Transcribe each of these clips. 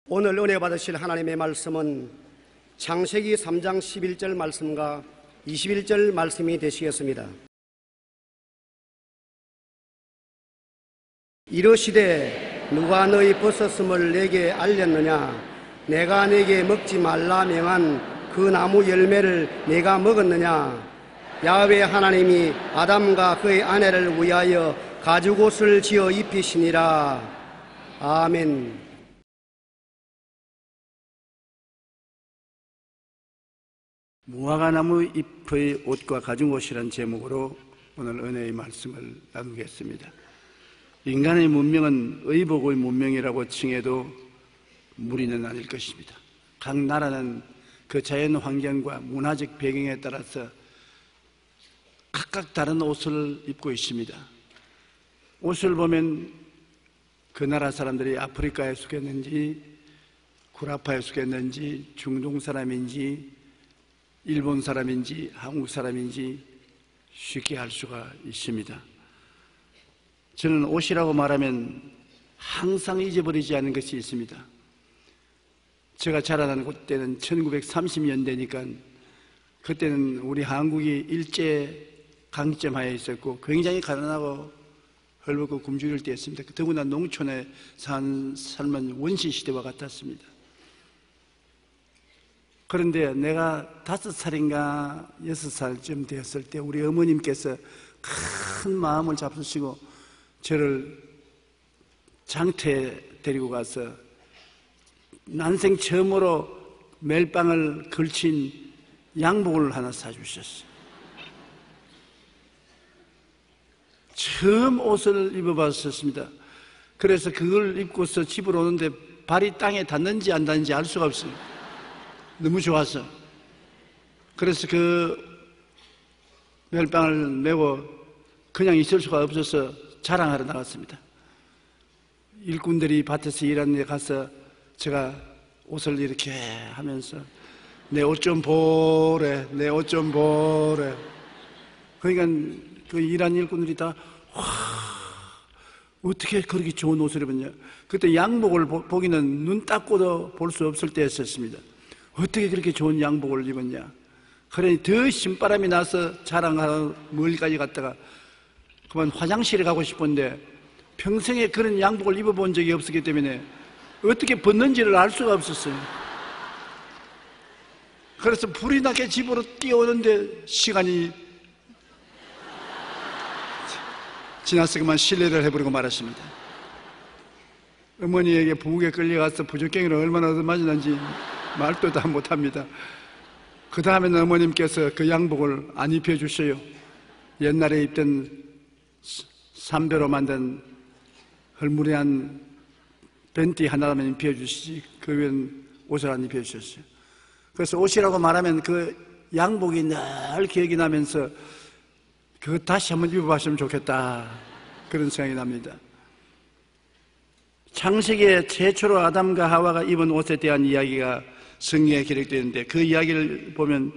오늘 은혜 받으실 하나님의 말씀은 창세기 3장 11절 말씀과 21절 말씀이 되시겠습니다. 이르시되 누가 너희 벗었음을 내게 알렸느냐? 내가 내게 먹지 말라 명한 그 나무 열매를 내가 먹었느냐? 야훼 하나님이 아담과 그의 아내를 위하여 가죽옷을 지어 입히시니라. 아멘. 무화과나무 잎의 옷과 가죽옷이라는 제목으로 오늘 은혜의 말씀을 나누겠습니다. 인간의 문명은 의복의 문명이라고 칭해도 무리는 아닐 것입니다. 각 나라는 그 자연 환경과 문화적 배경에 따라서 각각 다른 옷을 입고 있습니다. 옷을 보면 그 나라 사람들이 아프리카에 속했는지 구라파에 속했는지 중동 사람인지 일본 사람인지 한국 사람인지 쉽게 알 수가 있습니다. 저는 옷이라고 말하면 항상 잊어버리지 않은 것이 있습니다. 제가 자라난 그때는 1930년대니까 그때는 우리 한국이 일제 강점하에 있었고 굉장히 가난하고 헐벗고 굶주릴 때였습니다. 더구나 농촌에 삶은 원시시대와 같았습니다. 그런데 내가 5살인가 6살쯤 되었을 때 우리 어머님께서 큰 마음을 잡수시고 저를 장터에 데리고 가서 난생 처음으로 멜빵을 걸친 양복을 하나 사주셨어요. 처음 옷을 입어봤었습니다. 그래서 그걸 입고서 집으로 오는데 발이 땅에 닿는지 안 닿는지 알 수가 없어요. 너무 좋아서. 그래서 그 멜빵을 메고 그냥 있을 수가 없어서 자랑하러 나갔습니다. 일꾼들이 밭에서 일하는 데 가서 제가 옷을 이렇게 하면서 내 옷 좀 보래, 내 옷 좀 보래. 그러니까 그 일하는 일꾼들이 다 와, 어떻게 그렇게 좋은 옷을 입었냐. 그때 양복을 보기는 눈 닦고도 볼 수 없을 때였었습니다. 어떻게 그렇게 좋은 양복을 입었냐. 그러니 더 신바람이 나서 자랑하러 멀리까지 갔다가 그만 화장실에 가고 싶은데 평생에 그런 양복을 입어본 적이 없었기 때문에 어떻게 벗는지를 알 수가 없었어요. 그래서 불이 나게 집으로 뛰어오는데 시간이 지나서 그만 실례를 해버리고 말았습니다. 어머니에게 부엌에 끌려가서 부적갱이를 얼마나 얻어맞았는지 말도 다 못합니다. 그 다음에는 어머님께서 그 양복을 안 입혀주셔요. 옛날에 입던 삼배로 만든 헐무리한 벤티 하나만 입혀주시지 그 위엔 옷을 안 입혀주셨어요. 그래서 옷이라고 말하면 그 양복이 늘 기억이 나면서 그거 다시 한번 입어봤으면 좋겠다 그런 생각이 납니다. 창세기에 최초로 아담과 하와가 입은 옷에 대한 이야기가 성경에 기록되어 있는데 그 이야기를 보면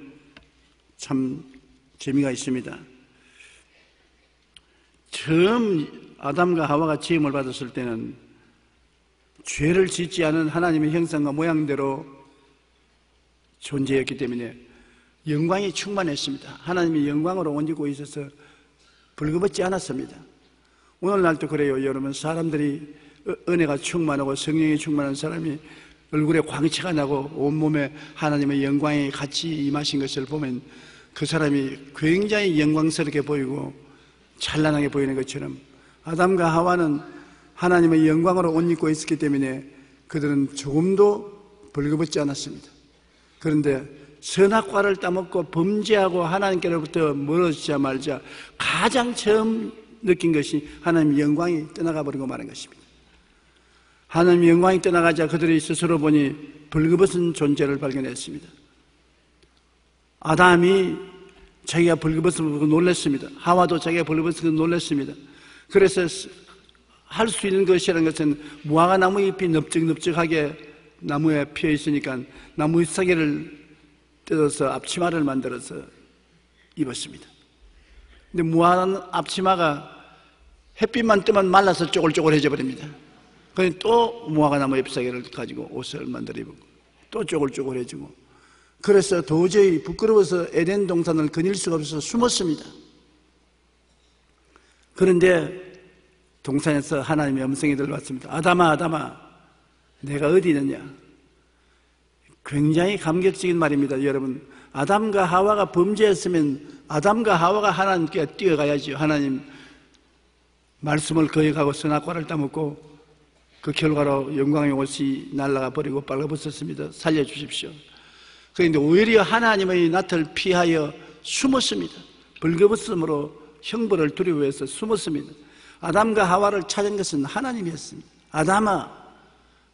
참 재미가 있습니다. 처음 아담과 하와가 지음을 받았을 때는 죄를 짓지 않은 하나님의 형상과 모양대로 존재했기 때문에 영광이 충만했습니다. 하나님의 영광으로 옷 입고 있어서 벌거벗지 않았습니다. 오늘날도 그래요. 여러분, 사람들이 은혜가 충만하고 성령이 충만한 사람이 얼굴에 광채가 나고 온몸에 하나님의 영광이 같이 임하신 것을 보면 그 사람이 굉장히 영광스럽게 보이고 찬란하게 보이는 것처럼 아담과 하와는 하나님의 영광으로 옷 입고 있었기 때문에 그들은 조금도 벌거벗지 않았습니다. 그런데 선악과를 따먹고 범죄하고 하나님께로부터 멀어지자마자 가장 처음 느낀 것이 하나님의 영광이 떠나가 버리고 마는 것입니다. 하나님의 영광이 떠나가자 그들이 스스로 보니 벌거벗은 존재를 발견했습니다. 아담이 자기가 벌거벗은 거 놀랐습니다. 하와도 자기가 벌거벗은 거 놀랐습니다. 그래서 할 수 있는 것이라는 것은 무화과 나무 잎이 넓적넓적하게 나무에 피어 있으니까 나무 잎사귀를 뜯어서 앞치마를 만들어서 입었습니다. 근데 무화과 앞치마가 햇빛만 뜨면 말라서 쪼글쪼글해져 버립니다. 그런데 또 무화과나무 잎사귀를 가지고 옷을 만들어 입고 또 쪼글쪼글해지고, 그래서 도저히 부끄러워서 에덴 동산을 거닐 수가 없어서 숨었습니다. 그런데 동산에서 하나님의 음성이 들려왔습니다. 아담아, 아담아, 내가 어디 있느냐? 굉장히 감격적인 말입니다. 여러분, 아담과 하와가 범죄했으면 아담과 하와가 하나님께 뛰어가야죠. 하나님 말씀을 거역하고 선악과를 따먹고 그 결과로 영광의 옷이 날아가 버리고 빨가벗었습니다. 살려주십시오. 그런데 오히려 하나님의 낯을 피하여 숨었습니다. 벌거벗음으로 형벌을 두려워해서 숨었습니다. 아담과 하와를 찾은 것은 하나님이었습니다. 아담아,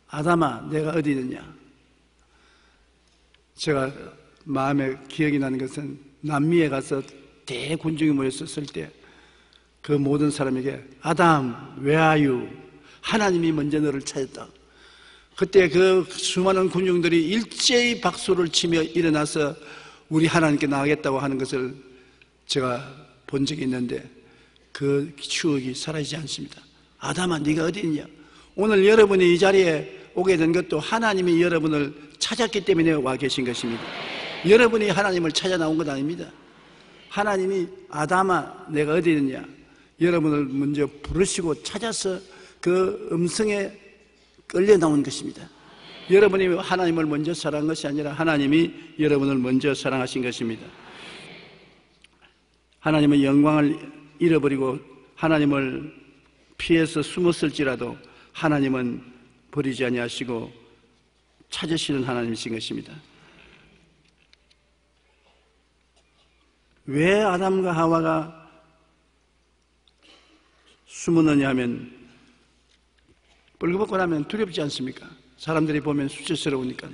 아담아, 내가 어디 있느냐? 제가 마음에 기억이 나는 것은 남미에 가서 대군중이 모였었을 때 그 모든 사람에게 아담, where are you? 하나님이 먼저 너를 찾았다. 그때 그 수많은 군중들이 일제히 박수를 치며 일어나서 우리 하나님께 나가겠다고 하는 것을 제가 본 적이 있는데 그 추억이 사라지지 않습니다. 아담아, 네가 어디 있냐? 오늘 여러분이 이 자리에 오게 된 것도 하나님이 여러분을 찾았기 때문에 와 계신 것입니다. 여러분이 하나님을 찾아 나온 것 아닙니다. 하나님이 아담아, 내가 어디 있느냐? 여러분을 먼저 부르시고 찾아서 그 음성에 끌려 나온 것입니다. 여러분이 하나님을 먼저 사랑한 것이 아니라 하나님이 여러분을 먼저 사랑하신 것입니다. 하나님의 영광을 잃어버리고 하나님을 피해서 숨었을지라도 하나님은 버리지 아니하시고 찾으시는 하나님이신 것입니다. 왜 아담과 하와가 숨었느냐 하면 벌거벗고 나면 두렵지 않습니까? 사람들이 보면 수치스러우니까.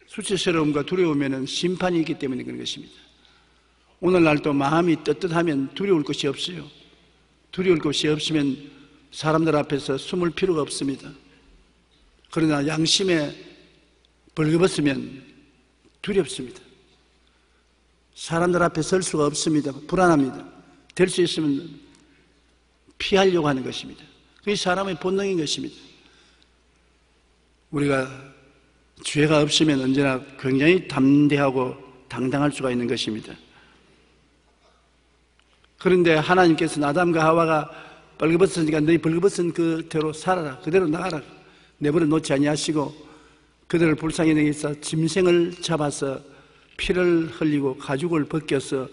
수치스러움과 두려움에는 심판이 있기 때문에 그런 것입니다. 오늘날도 마음이 떳떳하면 두려울 것이 없어요. 두려울 것이 없으면 사람들 앞에서 숨을 필요가 없습니다. 그러나 양심에 벌거벗으면 두렵습니다. 사람들 앞에 설 수가 없습니다. 불안합니다. 될 수 있으면 피하려고 하는 것입니다. 그게 사람의 본능인 것입니다. 우리가 죄가 없으면 언제나 굉장히 담대하고 당당할 수가 있는 것입니다. 그런데 하나님께서는 아담과 하와가 벌거벗으니까 너희 벌거벗은 그대로 살아라, 그대로 나가라, 내버려 놓지 아니하시고 그들을 불쌍히 여기사 짐승을 잡아서 피를 흘리고 가죽을 벗겨서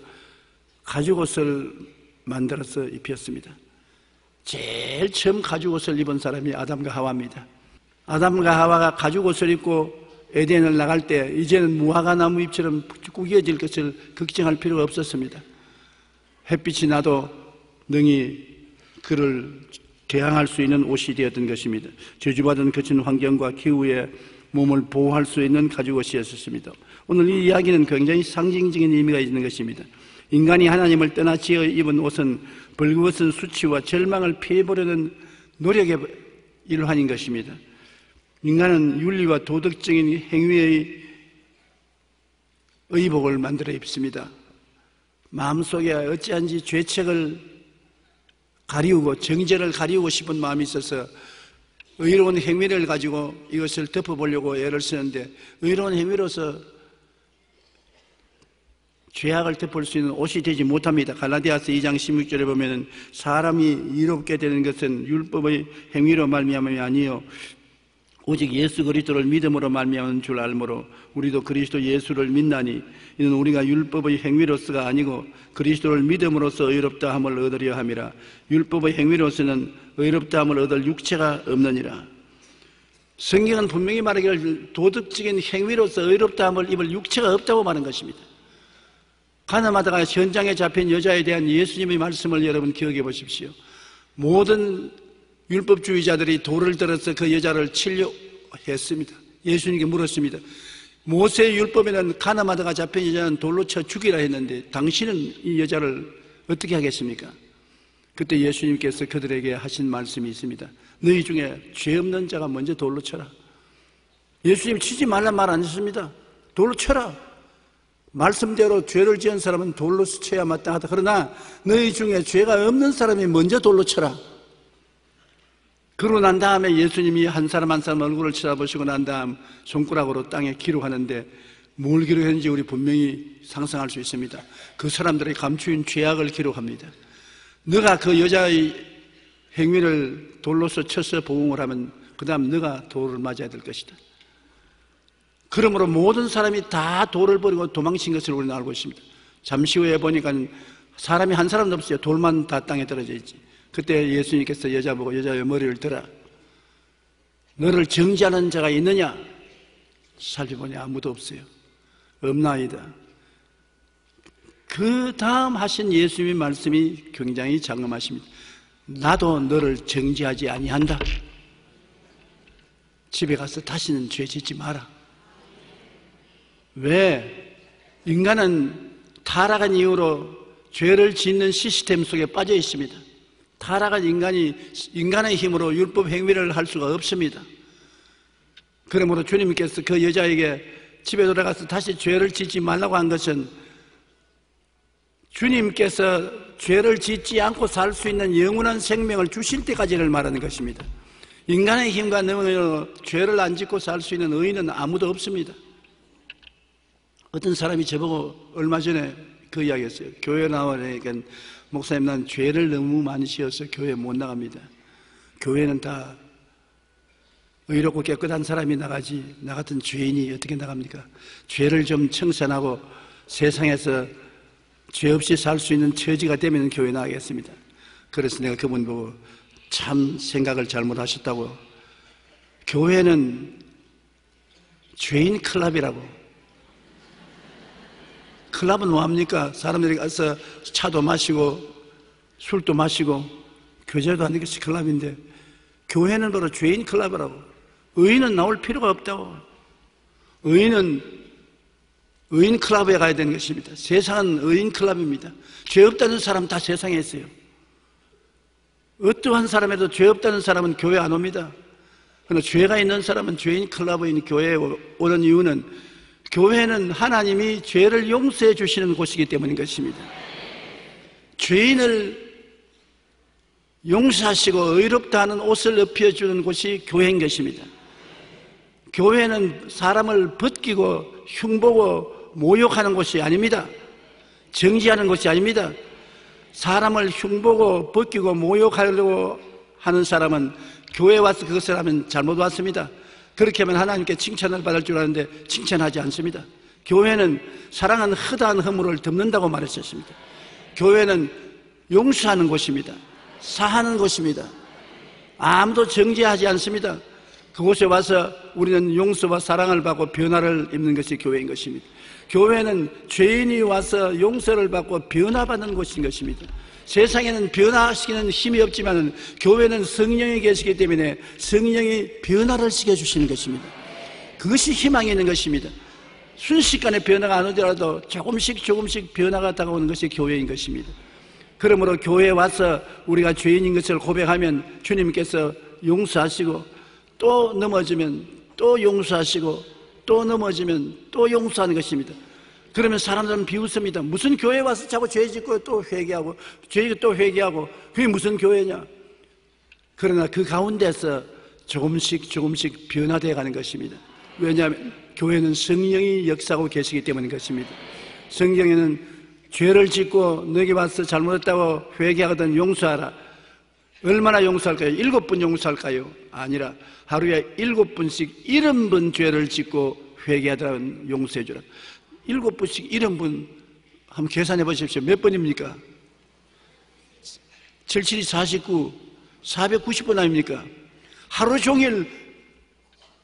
가죽옷을 만들어서 입혔습니다. 제일 처음 가죽옷을 입은 사람이 아담과 하와입니다. 아담과 하와가 가죽옷을 입고 에덴을 나갈 때 이제는 무화과나무 잎처럼 구겨질 것을 걱정할 필요가 없었습니다. 햇빛이 나도 능히 그를 개항할 수 있는 옷이 되었던 것입니다. 저주받은 거친 환경과 기후에 몸을 보호할 수 있는 가죽옷이었습니다. 오늘 이 이야기는 굉장히 상징적인 의미가 있는 것입니다. 인간이 하나님을 떠나 지어 입은 옷은 벌거벗은 수치와 절망을 피해보려는 노력의 일환인 것입니다. 인간은 윤리와 도덕적인 행위의 의복을 만들어 입습니다. 마음속에 어찌한지 죄책을 가리우고 정죄를 가리우고 싶은 마음이 있어서 의로운 행위를 가지고 이것을 덮어보려고 애를 쓰는데 의로운 행위로서 죄악을 덮을 수 있는 옷이 되지 못합니다. 갈라디아서 2장 16절에 보면 사람이 이롭게 되는 것은 율법의 행위로 말미암음이 아니요 오직 예수 그리스도를 믿음으로 말미암은 줄 알므로 우리도 그리스도 예수를 믿나니 이는 우리가 율법의 행위로서가 아니고 그리스도를 믿음으로써 의롭다 함을 얻으려 함이라. 율법의 행위로서는 의롭다 함을 얻을 육체가 없느니라. 성경은 분명히 말하기를 도덕적인 행위로서 의롭다 함을 입을 육체가 없다고 말한 것입니다. 가늠하다가 현장에 잡힌 여자에 대한 예수님의 말씀을 여러분 기억해 보십시오. 모든 율법주의자들이 돌을 들어서 그 여자를 치려 했습니다. 예수님께 물었습니다. 모세의 율법에는 가늠하다가 잡힌 여자는 돌로 쳐 죽이라 했는데 당신은 이 여자를 어떻게 하겠습니까? 그때 예수님께서 그들에게 하신 말씀이 있습니다. 너희 중에 죄 없는 자가 먼저 돌로 쳐라. 예수님이 치지 말란 말 안 했습니다. 돌로 쳐라. 말씀대로 죄를 지은 사람은 돌로 쳐야 마땅하다. 그러나 너희 중에 죄가 없는 사람이 먼저 돌로 쳐라. 그러고 난 다음에 예수님이 한 사람 한 사람 얼굴을 쳐다보시고 난 다음 손가락으로 땅에 기록하는데 뭘 기록했는지 우리 분명히 상상할 수 있습니다. 그 사람들의 감추인 죄악을 기록합니다. 너가 그 여자의 행위를 돌로서 쳐서 보응을 하면 그 다음 너가 돌을 맞아야 될 것이다. 그러므로 모든 사람이 다 돌을 버리고 도망친 것을 우리는 알고 있습니다. 잠시 후에 보니까 사람이 한 사람도 없어요. 돌만 다 땅에 떨어져 있지. 그때 예수님께서 여자 보고 여자의 머리를 들어 너를 정죄하는 자가 있느냐? 살펴보니 아무도 없어요. 없나이다. 그 다음 하신 예수님의 말씀이 굉장히 장엄하십니다. 나도 너를 정죄하지 아니한다. 집에 가서 다시는 죄 짓지 마라. 왜? 인간은 타락한 이후로 죄를 짓는 시스템 속에 빠져 있습니다. 타락한 인간이 인간의 힘으로 율법 행위를 할 수가 없습니다. 그러므로 주님께서 그 여자에게 집에 돌아가서 다시 죄를 짓지 말라고 한 것은 주님께서 죄를 짓지 않고 살 수 있는 영원한 생명을 주실 때까지를 말하는 것입니다. 인간의 힘과 능력으로 죄를 안 짓고 살 수 있는 의인은 아무도 없습니다. 어떤 사람이 저보고 얼마 전에 그 이야기 했어요. 교회 나오니까 목사님 난 죄를 너무 많이 지어서 교회 못 나갑니다. 교회는 다 의롭고 깨끗한 사람이 나가지 나 같은 죄인이 어떻게 나갑니까? 죄를 좀 청산하고 세상에서 죄 없이 살 수 있는 처지가 되면 교회 나가겠습니다. 그래서 내가 그분 보고 참 생각을 잘못하셨다고. 교회는 죄인 클럽이라고. 클럽은 뭐합니까? 사람들이 가서 차도 마시고 술도 마시고 교제도 하는 것이 클럽인데 교회는 바로 죄인 클럽이라고. 의인은 나올 필요가 없다고. 의인은 의인 클럽에 가야 되는 것입니다. 세상은 의인 클럽입니다. 죄 없다는 사람 다 세상에 있어요. 어떠한 사람에도 죄 없다는 사람은 교회 안 옵니다. 그러나 죄가 있는 사람은 죄인 클럽에 있는 교회에 오는 이유는 교회는 하나님이 죄를 용서해 주시는 곳이기 때문인 것입니다. 죄인을 용서하시고 의롭다 하는 옷을 입혀주는 곳이 교회인 것입니다. 교회는 사람을 벗기고 흉보고 모욕하는 곳이 아닙니다. 정지하는 곳이 아닙니다. 사람을 흉보고 벗기고 모욕하려고 하는 사람은 교회에 와서 그것을 하면 잘못 왔습니다. 그렇게 하면 하나님께 칭찬을 받을 줄 아는데 칭찬하지 않습니다. 교회는 사랑은 허다한 허물을 덮는다고 말했었습니다. 교회는 용서하는 곳입니다. 사하는 곳입니다. 아무도 정죄하지 않습니다. 그곳에 와서 우리는 용서와 사랑을 받고 변화를 입는 것이 교회인 것입니다. 교회는 죄인이 와서 용서를 받고 변화받는 곳인 것입니다. 세상에는 변화시키는 힘이 없지만 교회는 성령이 계시기 때문에 성령이 변화를 시켜주시는 것입니다. 그것이 희망이 있는 것입니다. 순식간에 변화가 안 오더라도 조금씩 변화가 다가오는 것이 교회인 것입니다. 그러므로 교회에 와서 우리가 죄인인 것을 고백하면 주님께서 용서하시고 또 넘어지면 또 용서하시고 또 넘어지면 또 용서하는 것입니다. 그러면 사람들은 비웃습니다. 무슨 교회에 와서 자꾸 죄 짓고 또 회개하고 죄 짓고 또 회개하고 그게 무슨 교회냐. 그러나 그 가운데서 조금씩 변화되어 가는 것입니다. 왜냐하면 교회는 성령이 역사하고 계시기 때문인 것입니다. 성경에는 죄를 짓고 너에게 와서 잘못했다고 회개하거든 용서하라. 얼마나 용서할까요? 7번 용서할까요? 아니라 하루에 7번씩 70번 죄를 짓고 회개하더라면 용서해 주라. 7번씩 70번 한번 계산해 보십시오. 몇 번입니까? 77이 49, 490번 아닙니까? 하루 종일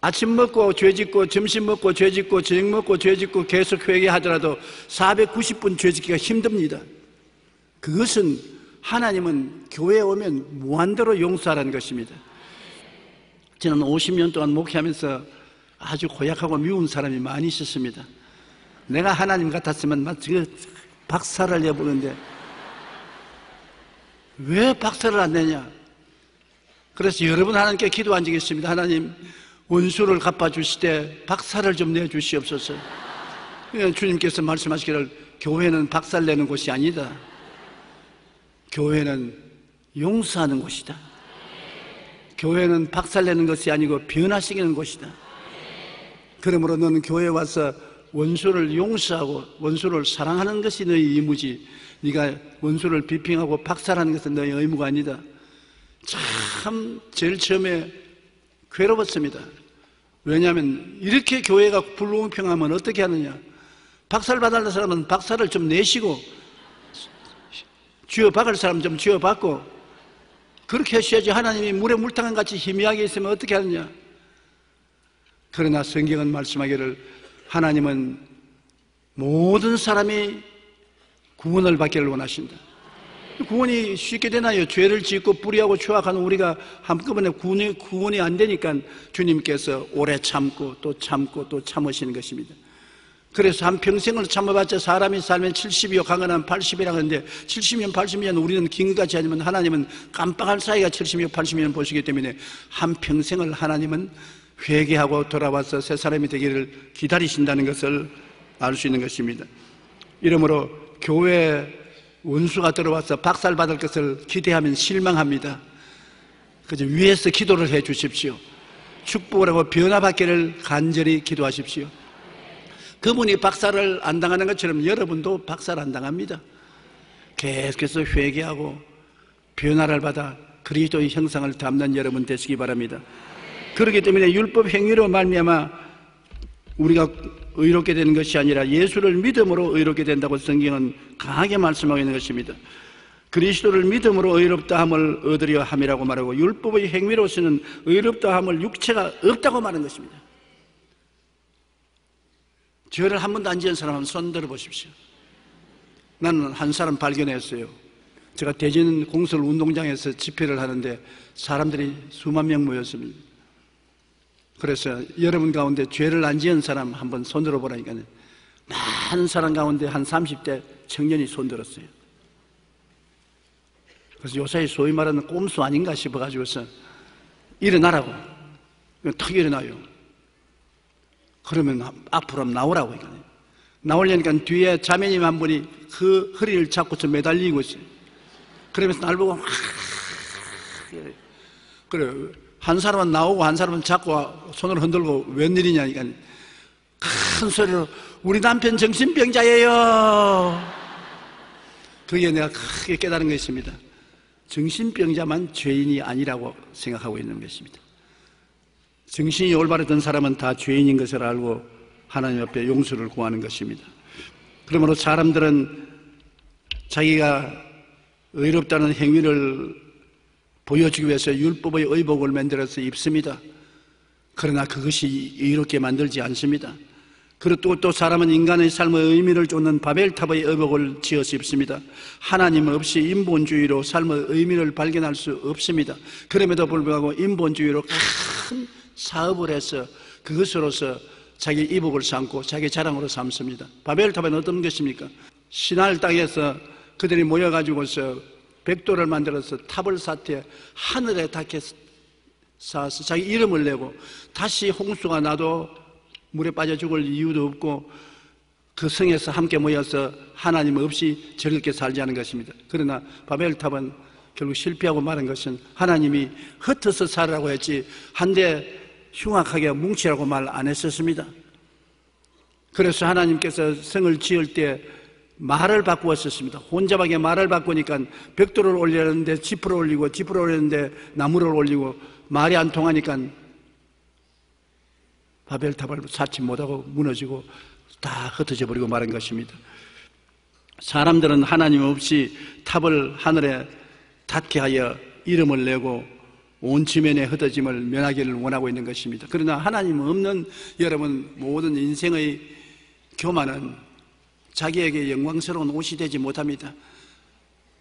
아침 먹고 죄 짓고 점심 먹고 죄 짓고 저녁 먹고 죄 짓고 계속 회개하더라도 490번 죄 짓기가 힘듭니다. 그것은 하나님은 교회에 오면 무한대로 용서하라는 것입니다. 저는 50년 동안 목회하면서 아주 고약하고 미운 사람이 많이 있었습니다. 내가 하나님 같았으면 마치 박살을 내보는데 왜 박살을 안 내냐? 그래서 여러분 하나님께 기도 안 드리겠습니다. 하나님 원수를 갚아주시되 박살을 좀 내주시옵소서. 주님께서 말씀하시기를 교회는 박살내는 곳이 아니다. 교회는 용서하는 곳이다. 교회는 박살내는 것이 아니고 변화시키는 곳이다. 그러므로 너는 교회에 와서 원수를 용서하고 원수를 사랑하는 것이 너의 의무지, 네가 원수를 비평하고 박살하는 것은 너의 의무가 아니다. 참 제일 처음에 괴로웠습니다. 왜냐하면 이렇게 교회가 불공평하면 어떻게 하느냐. 박살받을 사람은 박살을 좀 내시고 쥐어박을 사람 좀 쥐어박고 그렇게 하셔야지. 하나님이 물에 물탕한 같이 희미하게 있으면 어떻게 하느냐. 그러나 성경은 말씀하기를 하나님은 모든 사람이 구원을 받기를 원하신다. 구원이 쉽게 되나요? 죄를 짓고 불의하고 추악하는 우리가 한꺼번에 구원이 안 되니까 주님께서 오래 참고 또 참고 또 참으시는 것입니다. 그래서 한평생을 참아봤자 사람이 살면 70이요 강건한 80이라 하는데 70년 80년 우리는 긴것같이 하지만 하나님은 깜빡할 사이가 70년 80년 보시기 때문에 한평생을 하나님은 회개하고 돌아와서 새 사람이 되기를 기다리신다는 것을 알 수 있는 것입니다. 이러므로 교회에 원수가 들어와서 박살받을 것을 기대하면 실망합니다. 그저 위에서 기도를 해 주십시오. 축복을 하고 변화받기를 간절히 기도하십시오. 그분이 박살을 안 당하는 것처럼 여러분도 박살 안 당합니다. 계속해서 회개하고 변화를 받아 그리스도의 형상을 담는 여러분 되시기 바랍니다. 그렇기 때문에 율법 행위로 말미암아 우리가 의롭게 되는 것이 아니라 예수를 믿음으로 의롭게 된다고 성경은 강하게 말씀하고 있는 것입니다. 그리스도를 믿음으로 의롭다 함을 얻으려 함이라고 말하고 율법의 행위로서는 의롭다 함을 육체가 없다고 말하는 것입니다. 죄를 한 번도 안 지은 사람 한번 손 들어보십시오. 나는 한 사람 발견했어요. 제가 대전 공설 운동장에서 집회를 하는데 사람들이 수만 명 모였습니다. 그래서 여러분 가운데 죄를 안 지은 사람 한번 손 들어보라니까요. 많은 사람 가운데 한 30대 청년이 손 들었어요. 그래서 요새 소위 말하는 꼼수 아닌가 싶어가지고서 일어나라고. 탁 일어나요. 그러면 앞으로 한번 나오라고. 나오려니까 뒤에 자매님 한 분이 그 허리를 잡고서 매달리고 있어요. 그러면서 날 보고 막 그래. 한 사람은 나오고 한 사람은 잡고 손을 흔들고 웬일이냐니까 큰 소리로 우리 남편 정신병자예요. 그게 내가 크게 깨달은 것입니다. 정신병자만 죄인이 아니라고 생각하고 있는 것입니다. 정신이 올바르던 사람은 다 죄인인 것을 알고 하나님 앞에 용서를 구하는 것입니다. 그러므로 사람들은 자기가 의롭다는 행위를 보여주기 위해서 율법의 의복을 만들어서 입습니다. 그러나 그것이 이롭게 만들지 않습니다. 그리고 또 사람은 인간의 삶의 의미를 쫓는 바벨탑의 의복을 지어서 입습니다. 하나님 없이 인본주의로 삶의 의미를 발견할 수 없습니다. 그럼에도 불구하고 인본주의로 큰 사업을 해서 그것으로서 자기 이복을 삼고 자기 자랑으로 삼습니다. 바벨탑은 어떤 것입니까? 신할 땅에서 그들이 모여가지고서 벽돌을 만들어서 탑을 쌓되 하늘에 닿게 쌓아서 자기 이름을 내고 다시 홍수가 나도 물에 빠져 죽을 이유도 없고 그 성에서 함께 모여서 하나님 없이 즐겁게 살지 않은 것입니다. 그러나 바벨탑은 결국 실패하고 말한 것은 하나님이 흩어서 살으라고 했지 한데 흉악하게 뭉치라고 말 안 했었습니다. 그래서 하나님께서 성을 지을 때 말을 바꾸었었습니다. 혼잡하게 말을 바꾸니까 벽돌을 올리려는데 지프를 올리고 지프를 올리는데 나무를 올리고 말이 안 통하니까 바벨탑을 쌓지 못하고 무너지고 다 흩어져 버리고 말한 것입니다. 사람들은 하나님 없이 탑을 하늘에 닿게 하여 이름을 내고 온 지면의 흩어짐을 면하기를 원하고 있는 것입니다. 그러나 하나님 없는 여러분 모든 인생의 교만은 자기에게 영광스러운 옷이 되지 못합니다.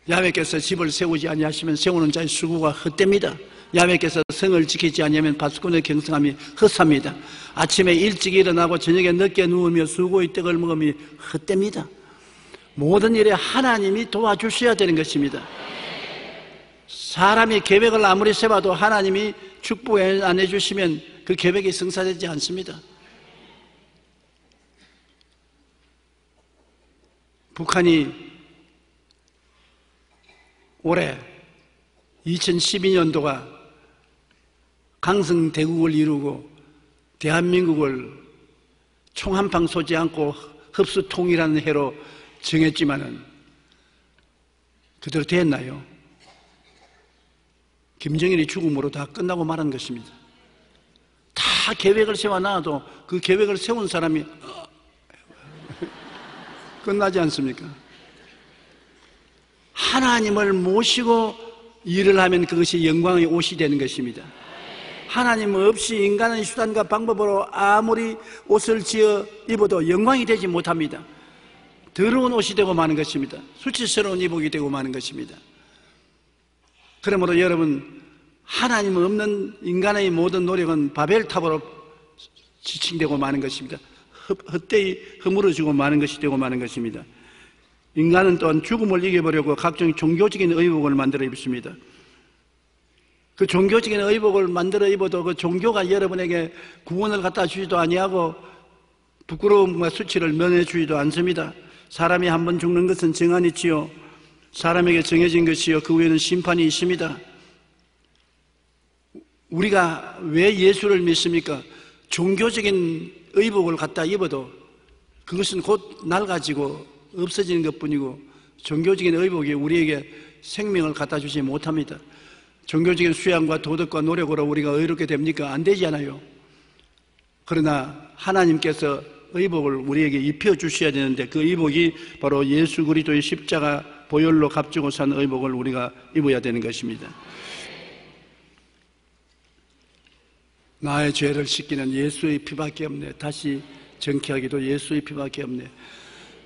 야훼께서 집을 세우지 아니하시면 세우는 자의 수고가 헛됩니다. 야훼께서 성을 지키지 아니하면 바스꾼의 경성함이 헛삽니다. 아침에 일찍 일어나고 저녁에 늦게 누우며 수고의 떡을 먹으면 헛됩니다. 모든 일에 하나님이 도와주셔야 되는 것입니다. 사람이 계획을 아무리 세봐도 하나님이 축복 안 해주시면 그 계획이 성사되지 않습니다. 북한이 올해 2012년도가 강성대국을 이루고 대한민국을 총 한 방 쏘지 않고 흡수통일하는 해로 정했지만은 그대로 됐나요? 김정일이 죽음으로 다 끝나고 말한 것입니다. 다 계획을 세워놔도 그 계획을 세운 사람이 끝나지 않습니까? 하나님을 모시고 일을 하면 그것이 영광의 옷이 되는 것입니다. 하나님 없이 인간의 수단과 방법으로 아무리 옷을 지어 입어도 영광이 되지 못합니다. 더러운 옷이 되고 마는 것입니다. 수치스러운 이복이 되고 마는 것입니다. 그러므로 여러분, 하나님 없는 인간의 모든 노력은 바벨탑으로 지칭되고 마는 것입니다. 헛되이 허물어지고 마는 것이 되고 마는 것입니다. 인간은 또한 죽음을 이겨보려고 각종 종교적인 의복을 만들어 입습니다. 그 종교적인 의복을 만들어 입어도 그 종교가 여러분에게 구원을 갖다 주지도 아니하고 부끄러움과 수치를 면해 주지도 않습니다. 사람이 한 번 죽는 것은 정한이지요. 사람에게 정해진 것이요. 그 후에는 심판이 있습니다. 우리가 왜 예수를 믿습니까? 종교적인 의복을 갖다 입어도 그것은 곧 낡아지고 없어지는 것뿐이고 종교적인 의복이 우리에게 생명을 갖다 주지 못합니다. 종교적인 수양과 도덕과 노력으로 우리가 의롭게 됩니까? 안 되잖아요. 그러나 하나님께서 의복을 우리에게 입혀주셔야 되는데 그 의복이 바로 예수 그리스도의 십자가 보혈로 값주고 산 의복을 우리가 입어야 되는 것입니다. 나의 죄를 씻기는 예수의 피밖에 없네. 다시 정케하기도 예수의 피밖에 없네.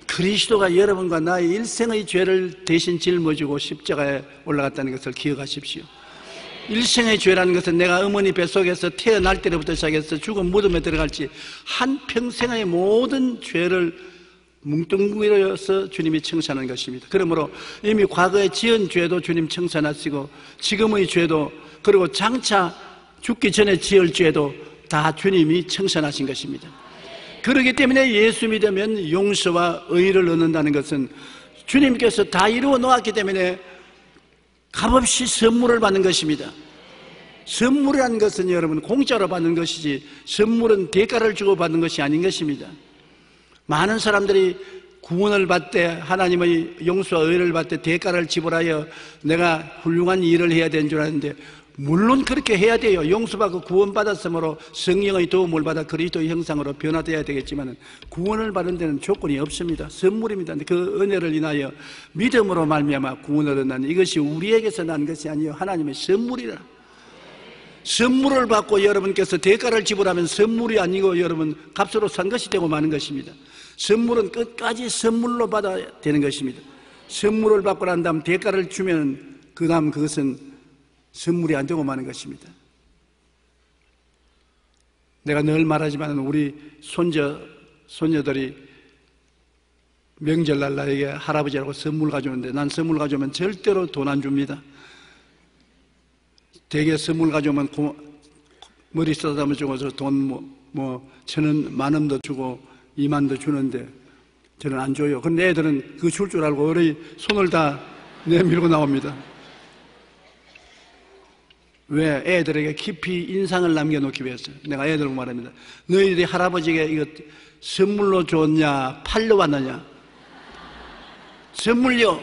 그리스도가 여러분과 나의 일생의 죄를 대신 짊어지고 십자가에 올라갔다는 것을 기억하십시오. 일생의 죄라는 것은 내가 어머니 뱃속에서 태어날 때부터 시작해서 죽은 무덤에 들어갈지 한평생의 모든 죄를 뭉뚱그려서 주님이 청산하는 것입니다. 그러므로 이미 과거에 지은 죄도 주님 청산하시고 지금의 죄도 그리고 장차 죽기 전에 지을 죄도 다 주님이 청산하신 것입니다. 그렇기 때문에 예수 믿으면 용서와 의를 얻는다는 것은 주님께서 다 이루어 놓았기 때문에 값없이 선물을 받는 것입니다. 선물이라는 것은 여러분 공짜로 받는 것이지 선물은 대가를 주고 받는 것이 아닌 것입니다. 많은 사람들이 구원을 받되 하나님의 용서와 의를 받되 대가를 지불하여 내가 훌륭한 일을 해야 되는 줄 아는데 물론 그렇게 해야 돼요. 용서받고 구원받았으므로 성령의 도움을 받아 그리스도의 형상으로 변화되어야 되겠지만 구원을 받는 데는 조건이 없습니다. 선물입니다. 그 은혜를 인하여 믿음으로 말미암아 구원을 얻는 이것이 우리에게서 난 것이 아니요 하나님의 선물이라. 선물을 받고 여러분께서 대가를 지불하면 선물이 아니고 여러분 값으로 산 것이 되고 마는 것입니다. 선물은 끝까지 선물로 받아야 되는 것입니다. 선물을 받고 난 다음 대가를 주면 그 다음 그것은 선물이 안 되고 마는 것입니다. 내가 늘 말하지만 우리 손녀들이 명절날 나에게 할아버지라고 선물 가져오는데 난 선물 가져오면 절대로 돈 안 줍니다. 대개 선물 가져오면 머리 쓰다듬어 주고서 돈 1,000원, 10,000원도 주고 20,000원도 주는데 저는 안 줘요. 그런데 애들은 그거 줄 줄 알고 어리 손을 다 내밀고 나옵니다. 왜? 애들에게 깊이 인상을 남겨놓기 위해서. 내가 애들하고 말합니다. 너희들이 할아버지에게 이거 선물로 줬냐 팔러 왔느냐? 선물요.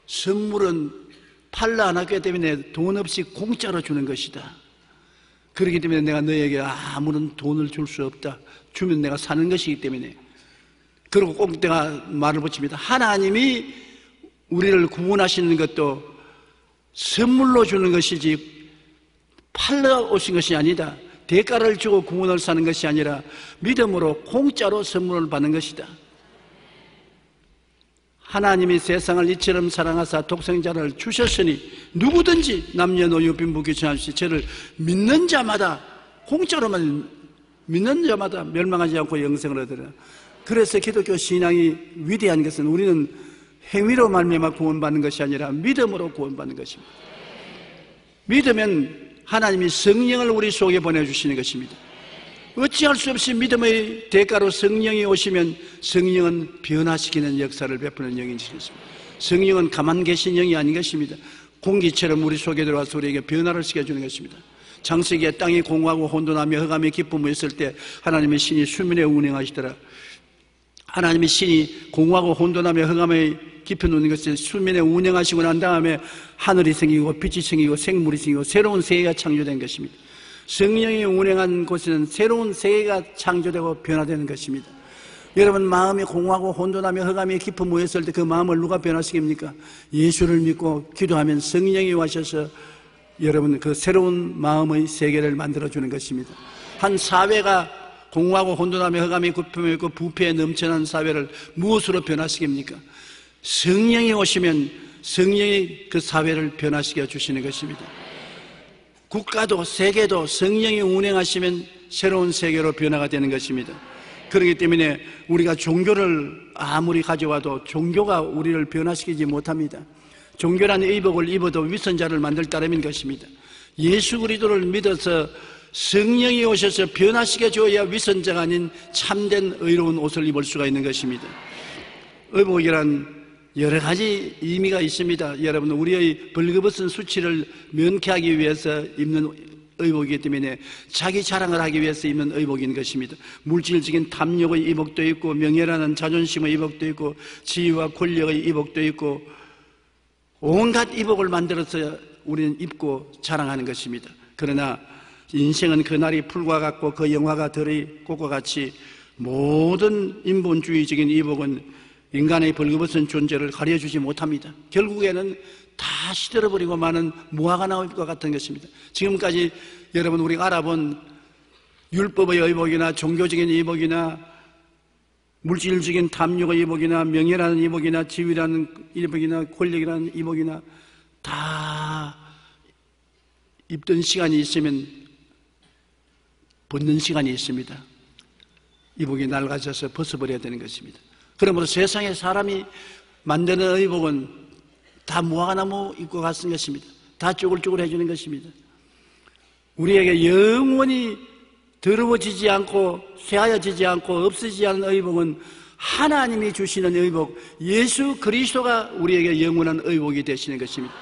선물은 팔러 안 왔기 때문에 돈 없이 공짜로 주는 것이다. 그렇기 때문에 내가 너희에게 아무런 돈을 줄 수 없다. 주면 내가 사는 것이기 때문에. 그리고 꼭 내가 말을 붙입니다. 하나님이 우리를 구원하시는 것도 선물로 주는 것이지 팔러 오신 것이 아니다. 대가를 주고 구원을 사는 것이 아니라 믿음으로 공짜로 선물을 받는 것이다. 하나님이 세상을 이처럼 사랑하사 독생자를 주셨으니 누구든지 남녀노소 빈부 귀천없이 저를 믿는 자마다 공짜로만 믿는 자마다 멸망하지 않고 영생을 얻으리라. 그래서 기독교 신앙이 위대한 것은 우리는 행위로 말미암아 구원받는 것이 아니라 믿음으로 구원받는 것입니다. 믿으면 하나님이 성령을 우리 속에 보내주시는 것입니다. 어찌할 수 없이 믿음의 대가로 성령이 오시면 성령은 변화시키는 역사를 베푸는 영이십니다. 성령은 가만 계신 영이 아닌 것입니다. 공기처럼 우리 속에 들어와서 우리에게 변화를 시켜주는 것입니다. 창세기에 땅이 공허하고 혼돈하며 흑암의 깊음이 있을 때 하나님의 신이 수면에 운행하시더라. 하나님의 신이 공허하고 혼돈하며 흑암의 깊은 있는 것을 수면에 운행하시고 난 다음에 하늘이 생기고 빛이 생기고 생물이 생기고 새로운 세계가 창조된 것입니다. 성령이 운행한 곳에는 새로운 세계가 창조되고 변화되는 것입니다. 여러분, 마음이 공허하고 혼돈하며 흑암의 깊은 모였을 때 그 마음을 누가 변화시킵니까? 예수를 믿고 기도하면 성령이 와셔서 여러분 그 새로운 마음의 세계를 만들어주는 것입니다. 한 사회가 공허하고 혼돈하며 흑암의 깊음이 있고 부패에 넘쳐난 사회를 무엇으로 변화시킵니까? 성령이 오시면 성령이 그 사회를 변화시켜 주시는 것입니다. 국가도 세계도 성령이 운행하시면 새로운 세계로 변화가 되는 것입니다. 그렇기 때문에 우리가 종교를 아무리 가져와도 종교가 우리를 변화시키지 못합니다. 종교라는 의복을 입어도 위선자를 만들 따름인 것입니다. 예수 그리스도를 믿어서 성령이 오셔서 변화시켜 줘야 위선자가 아닌 참된 의로운 옷을 입을 수가 있는 것입니다. 의복이란 여러 가지 의미가 있습니다. 여러분, 우리의 벌거벗은 수치를 면케하기 위해서 입는 의복이기 때문에 자기 자랑을 하기 위해서 입는 의복인 것입니다. 물질적인 탐욕의 의복도 있고 명예라는 자존심의 의복도 있고 지위와 권력의 의복도 있고 온갖 의복을 만들어서 우리는 입고 자랑하는 것입니다. 그러나 인생은 그날이 풀과 같고 그 영화가 덜이 꽃과 같이 모든 인본주의적인 의복은 인간의 벌거벗은 존재를 가려주지 못합니다. 결국에는 다 시들어버리고 많은 무화과 나무잎과 같은 것입니다. 지금까지 여러분 우리가 알아본 율법의 의복이나 종교적인 의복이나 물질적인 탐욕의 의복이나 명예라는 의복이나 지위라는 의복이나 권력이라는 의복이나 다 입던 시간이 있으면 벗는 시간이 있습니다. 의복이 낡아져서 벗어버려야 되는 것입니다. 그러므로 세상에 사람이 만드는 의복은 다 무화과나무 잎과 같은 것입니다. 다 쪼글쪼글 해주는 것입니다. 우리에게 영원히 더러워지지 않고 쇠하여지지 않고 없어지지 않은 의복은 하나님이 주시는 의복, 예수 그리스도가 우리에게 영원한 의복이 되시는 것입니다.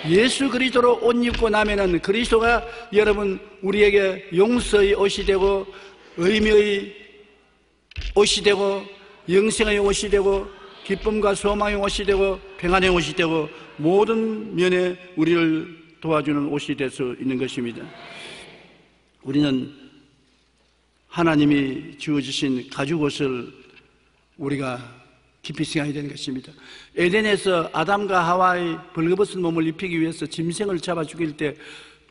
예수 그리스도로 옷 입고 나면은 그리스도가 여러분 우리에게 용서의 옷이 되고 의미의 옷이 되고 영생의 옷이 되고 기쁨과 소망의 옷이 되고 평안의 옷이 되고 모든 면에 우리를 도와주는 옷이 될 수 있는 것입니다. 우리는 하나님이 주어주신 가죽옷을 우리가 깊이 생각해야 되는 것입니다. 에덴에서 아담과 하와의 벌거벗은 몸을 입히기 위해서 짐승을 잡아 죽일 때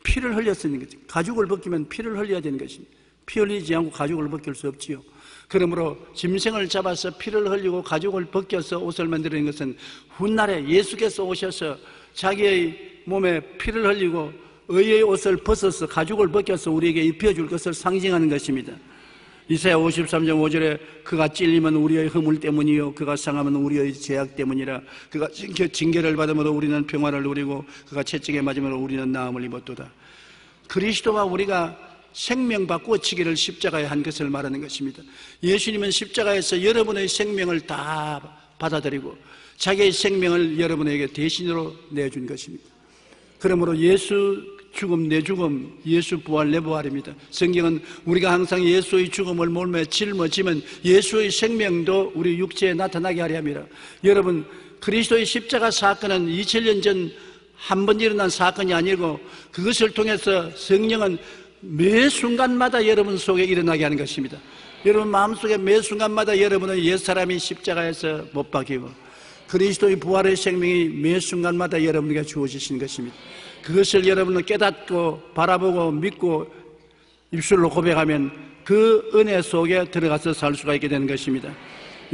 피를 흘렸으니 가죽을 벗기면 피를 흘려야 되는 것입니다. 피 흘리지 않고 가죽을 벗길 수 없지요. 그러므로 짐승을 잡아서 피를 흘리고 가죽을 벗겨서 옷을 만드는 것은 훗날에 예수께서 오셔서 자기의 몸에 피를 흘리고 의의 옷을 벗어서 가죽을 벗겨서 우리에게 입혀줄 것을 상징하는 것입니다. 이사야 53장 5절에 그가 찔리면 우리의 허물 때문이요 그가 상하면 우리의 죄악 때문이라. 그가 징계를 받음으로 우리는 평화를 누리고 그가 채찍에 맞음으로 우리는 나음을 입었도다. 그리스도가 우리가 생명 바꾸어치기를 십자가에 한 것을 말하는 것입니다. 예수님은 십자가에서 여러분의 생명을 다 받아들이고 자기의 생명을 여러분에게 대신으로 내준 것입니다. 그러므로 예수 죽음 내 죽음, 예수 부활 내 부활입니다. 성경은 우리가 항상 예수의 죽음을 몸에 짊어지면 예수의 생명도 우리 육체에 나타나게 하려 합니다. 여러분, 그리스도의 십자가 사건은 2000년 전 한 번 일어난 사건이 아니고 그것을 통해서 성령은 매 순간마다 여러분 속에 일어나게 하는 것입니다. 여러분 마음속에 매 순간마다 여러분의 옛사람이 십자가에서 못 박히고 그리스도의 부활의 생명이 매 순간마다 여러분에게 주어지신 것입니다. 그것을 여러분은 깨닫고 바라보고 믿고 입술로 고백하면 그 은혜 속에 들어가서 살 수가 있게 되는 것입니다.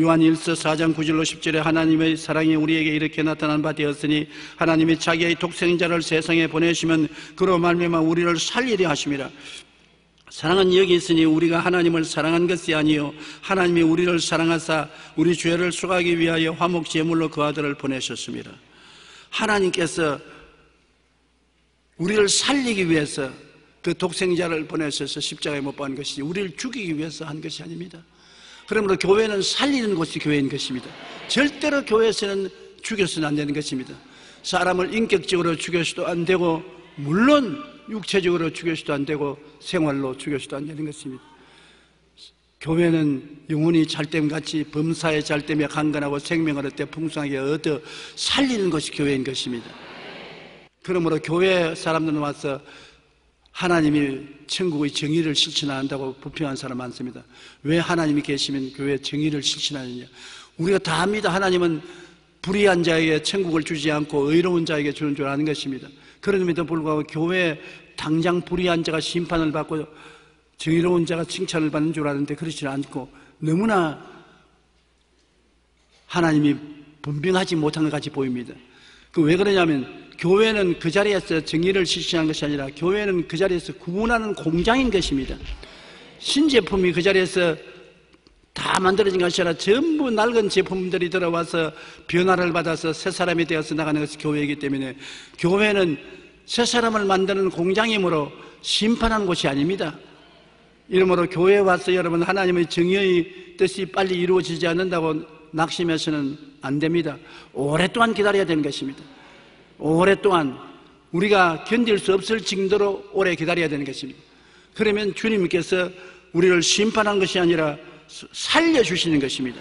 요한 1서 4장 9절로 10절에 하나님의 사랑이 우리에게 이렇게 나타난 바 되었으니 하나님이 자기의 독생자를 세상에 보내시면 그로 말미암아 우리를 살리려 하심이라. 사랑은 여기 있으니 우리가 하나님을 사랑한 것이 아니요 하나님이 우리를 사랑하사 우리 죄를 속하기 위하여 화목 제물로 그 아들을 보내셨습니다. 하나님께서 우리를 살리기 위해서 그 독생자를 보내셔서 십자가에 못 박은 것이지 우리를 죽이기 위해서 한 것이 아닙니다. 그러므로 교회는 살리는 곳이 교회인 것입니다. 절대로 교회에서는 죽여서는 안 되는 것입니다. 사람을 인격적으로 죽여서도 안 되고 물론 육체적으로 죽여서도 안 되고 생활로 죽여서도 안 되는 것입니다. 교회는 영혼이 잘됨같이 범사의 잘됨에 강건하고 생명을 얻되 풍성하게 얻어 살리는 것이 교회인 것입니다. 그러므로 교회 사람들은 와서 하나님이 천국의 정의를 실천한다고 불평한 사람 많습니다. 왜 하나님이 계시면 교회 정의를 실천하느냐? 우리가 다 압니다. 하나님은 불의한 자에게 천국을 주지 않고 의로운 자에게 주는 줄 아는 것입니다. 그럼에도 불구하고 교회에 당장 불의한 자가 심판을 받고 정의로운 자가 칭찬을 받는 줄 아는데 그렇지 않고 너무나 하나님이 분명하지 못한 것 같이 보입니다. 그 왜 그러냐면 교회는 그 자리에서 정의를 실시하는 것이 아니라 교회는 그 자리에서 구원하는 공장인 것입니다. 신제품이 그 자리에서 다 만들어진 것이 아니라 전부 낡은 제품들이 들어와서 변화를 받아서 새 사람이 되어서 나가는 것이 교회이기 때문에 교회는 새 사람을 만드는 공장이므로 심판하는 곳이 아닙니다. 이러므로 교회에 와서 여러분 하나님의 정의의 뜻이 빨리 이루어지지 않는다고 낙심해서는 안 됩니다. 오랫동안 기다려야 되는 것입니다. 오랫동안 우리가 견딜 수 없을 정도로 오래 기다려야 되는 것입니다. 그러면 주님께서 우리를 심판한 것이 아니라 살려주시는 것입니다.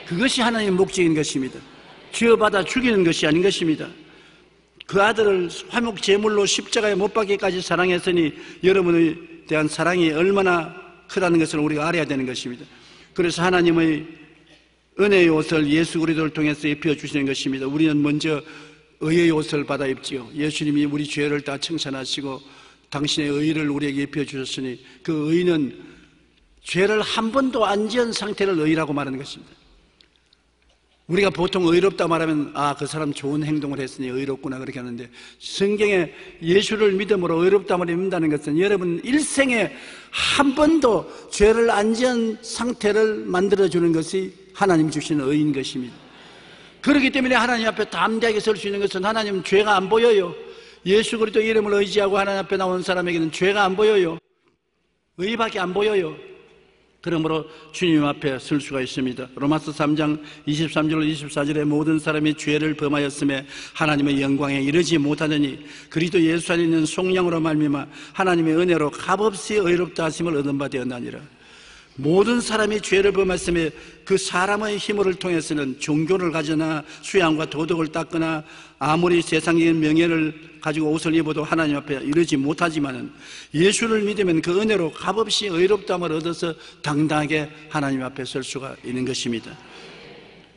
그것이 하나님의 목적인 것입니다. 죄받아 죽이는 것이 아닌 것입니다. 그 아들을 화목 제물로 십자가에 못 박기까지 사랑했으니 여러분에 대한 사랑이 얼마나 크다는 것을 우리가 알아야 되는 것입니다. 그래서 하나님의 은혜의 옷을 예수 그리스도를 통해서 입혀주시는 것입니다. 우리는 먼저 의의 옷을 받아 입지요. 예수님이 우리 죄를 다 청산하시고 당신의 의를 우리에게 입혀주셨으니 그 의는 죄를 한 번도 안 지은 상태를 의라고 말하는 것입니다. 우리가 보통 의롭다 말하면 그 사람 좋은 행동을 했으니 의롭구나 그렇게 하는데 성경에 예수를 믿음으로 의롭다을 입는다는 것은 여러분 일생에 한 번도 죄를 안 지은 상태를 만들어주는 것이 하나님 주시는 의인 것입니다. 그렇기 때문에 하나님 앞에 담대하게 설 수 있는 것은 하나님은 죄가 안 보여요. 예수 그리스도 이름을 의지하고 하나님 앞에 나온 사람에게는 죄가 안 보여요. 의밖에 안 보여요. 그러므로 주님 앞에 설 수가 있습니다. 로마서 3장 23절 24절에 모든 사람이 죄를 범하였음에 하나님의 영광에 이르지 못하더니 그리스도 예수 안에 있는 속량으로 말미암아 하나님의 은혜로 값없이 의롭다 하심을 얻은 바 되었나니라. 모든 사람이 죄를 범했음에 그 사람의 힘을 통해서는 종교를 가져나 수양과 도덕을 닦거나 아무리 세상적인 명예를 가지고 옷을 입어도 하나님 앞에 이르지 못하지만은 예수를 믿으면 그 은혜로 값없이 의롭다함을 얻어서 당당하게 하나님 앞에 설 수가 있는 것입니다.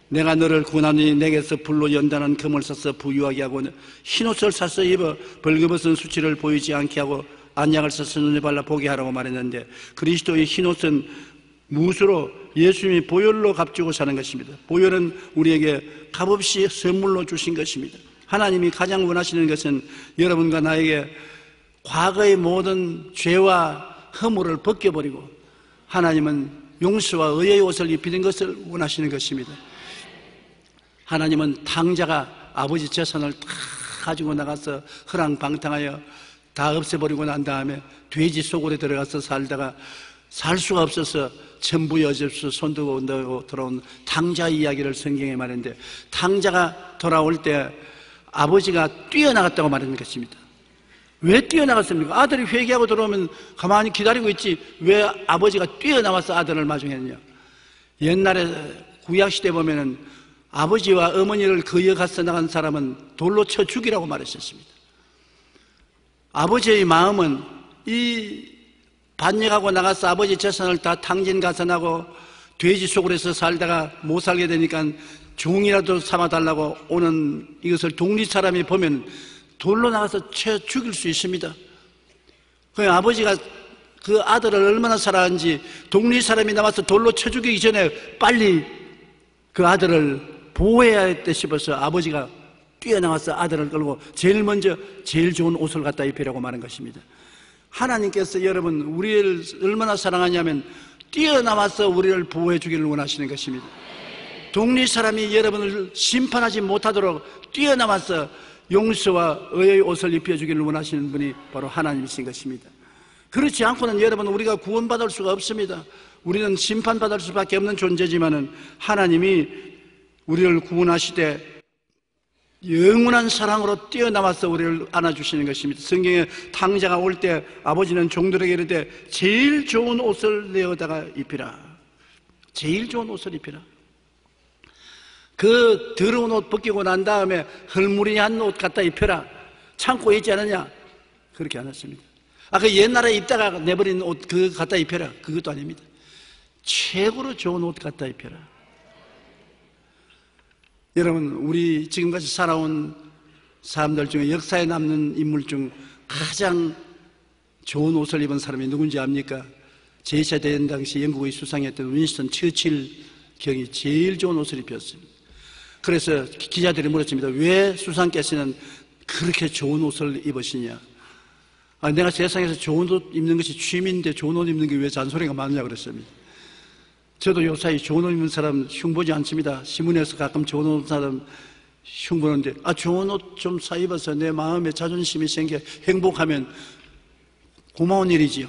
내가 너를 구원하니 내게서 불로 연단한 금을 사서 부유하게 하고 흰옷을 사서 입어 벌거벗은 수치를 보이지 않게 하고 안약을 써서 눈에 발라 보게 하라고 말했는데 그리스도의 흰옷은 무수로 예수님이 보혈로 값주고 사는 것입니다. 보혈은 우리에게 값없이 선물로 주신 것입니다. 하나님이 가장 원하시는 것은 여러분과 나에게 과거의 모든 죄와 허물을 벗겨버리고 하나님은 용서와 의의 옷을 입히는 것을 원하시는 것입니다. 하나님은 탕자가 아버지 재산을 다 가지고 나가서 허랑방탕하여 다 없애버리고 난 다음에 돼지 속으로 들어가서 살다가 살 수가 없어서 천부 여접수 손두고 온다고 돌아온 탕자 이야기를 성경에 말했는데 탕자가 돌아올 때 아버지가 뛰어나갔다고 말하는 것입니다. 왜 뛰어나갔습니까? 아들이 회개하고 들어오면 가만히 기다리고 있지 왜 아버지가 뛰어나와서 아들을 마중했느냐? 옛날에 구약시대 보면은 아버지와 어머니를 거역하서 나간 사람은 돌로 쳐 죽이라고 말했었습니다. 아버지의 마음은 이 반역하고 나가서 아버지 재산을 다 탕진가산하고 돼지 속으로서 살다가 못 살게 되니까 종이라도 삼아달라고 오는 이것을 독립 사람이 보면 돌로 나가서 쳐 죽일 수 있습니다. 그 아버지가 그 아들을 얼마나 사랑하는지 독립 사람이 나와서 돌로 쳐 죽이기 전에 빨리 그 아들을 보호해야 했다 싶어서 아버지가 뛰어나와서 아들을 끌고 제일 먼저 제일 좋은 옷을 갖다 입히라고 말한 것입니다. 하나님께서 여러분 우리를 얼마나 사랑하냐면 뛰어나와서 우리를 보호해 주기를 원하시는 것입니다. 독립 사람이 여러분을 심판하지 못하도록 뛰어나와서 용서와 의의 옷을 입혀주기를 원하시는 분이 바로 하나님이신 것입니다. 그렇지 않고는 여러분 우리가 구원받을 수가 없습니다. 우리는 심판받을 수밖에 없는 존재지만은 하나님이 우리를 구원하시되 영원한 사랑으로 뛰어나와서 우리를 안아주시는 것입니다. 성경에 탕자가 올 때 아버지는 종들에게 이르되 제일 좋은 옷을 내어다가 입히라. 제일 좋은 옷을 입히라. 그 더러운 옷 벗기고 난 다음에 헐무리한 옷 갖다 입혀라. 참고 있지 않느냐? 그렇게 안 했습니다. 그 옛날에 입다가 내버린 옷 그거 갖다 입혀라. 그것도 아닙니다. 최고로 좋은 옷 갖다 입혀라. 여러분, 우리 지금까지 살아온 사람들 중에 역사에 남는 인물 중 가장 좋은 옷을 입은 사람이 누군지 압니까? 제2차 대전 당시 영국의 수상이었던 윈스턴 처칠 경이 제일 좋은 옷을 입혔습니다. 그래서 기자들이 물었습니다. 왜 수상께서는 그렇게 좋은 옷을 입으시냐? 내가 세상에서 좋은 옷 입는 것이 취미인데 좋은 옷 입는 게 왜 잔소리가 많느냐 그랬습니다. 저도 요사이 좋은 옷 입는 사람 흉보지 않습니다. 신문에서 가끔 좋은 옷 입는 사람 흉보는데 좋은 옷 좀 사 입어서 내 마음에 자존심이 생겨 행복하면 고마운 일이지요.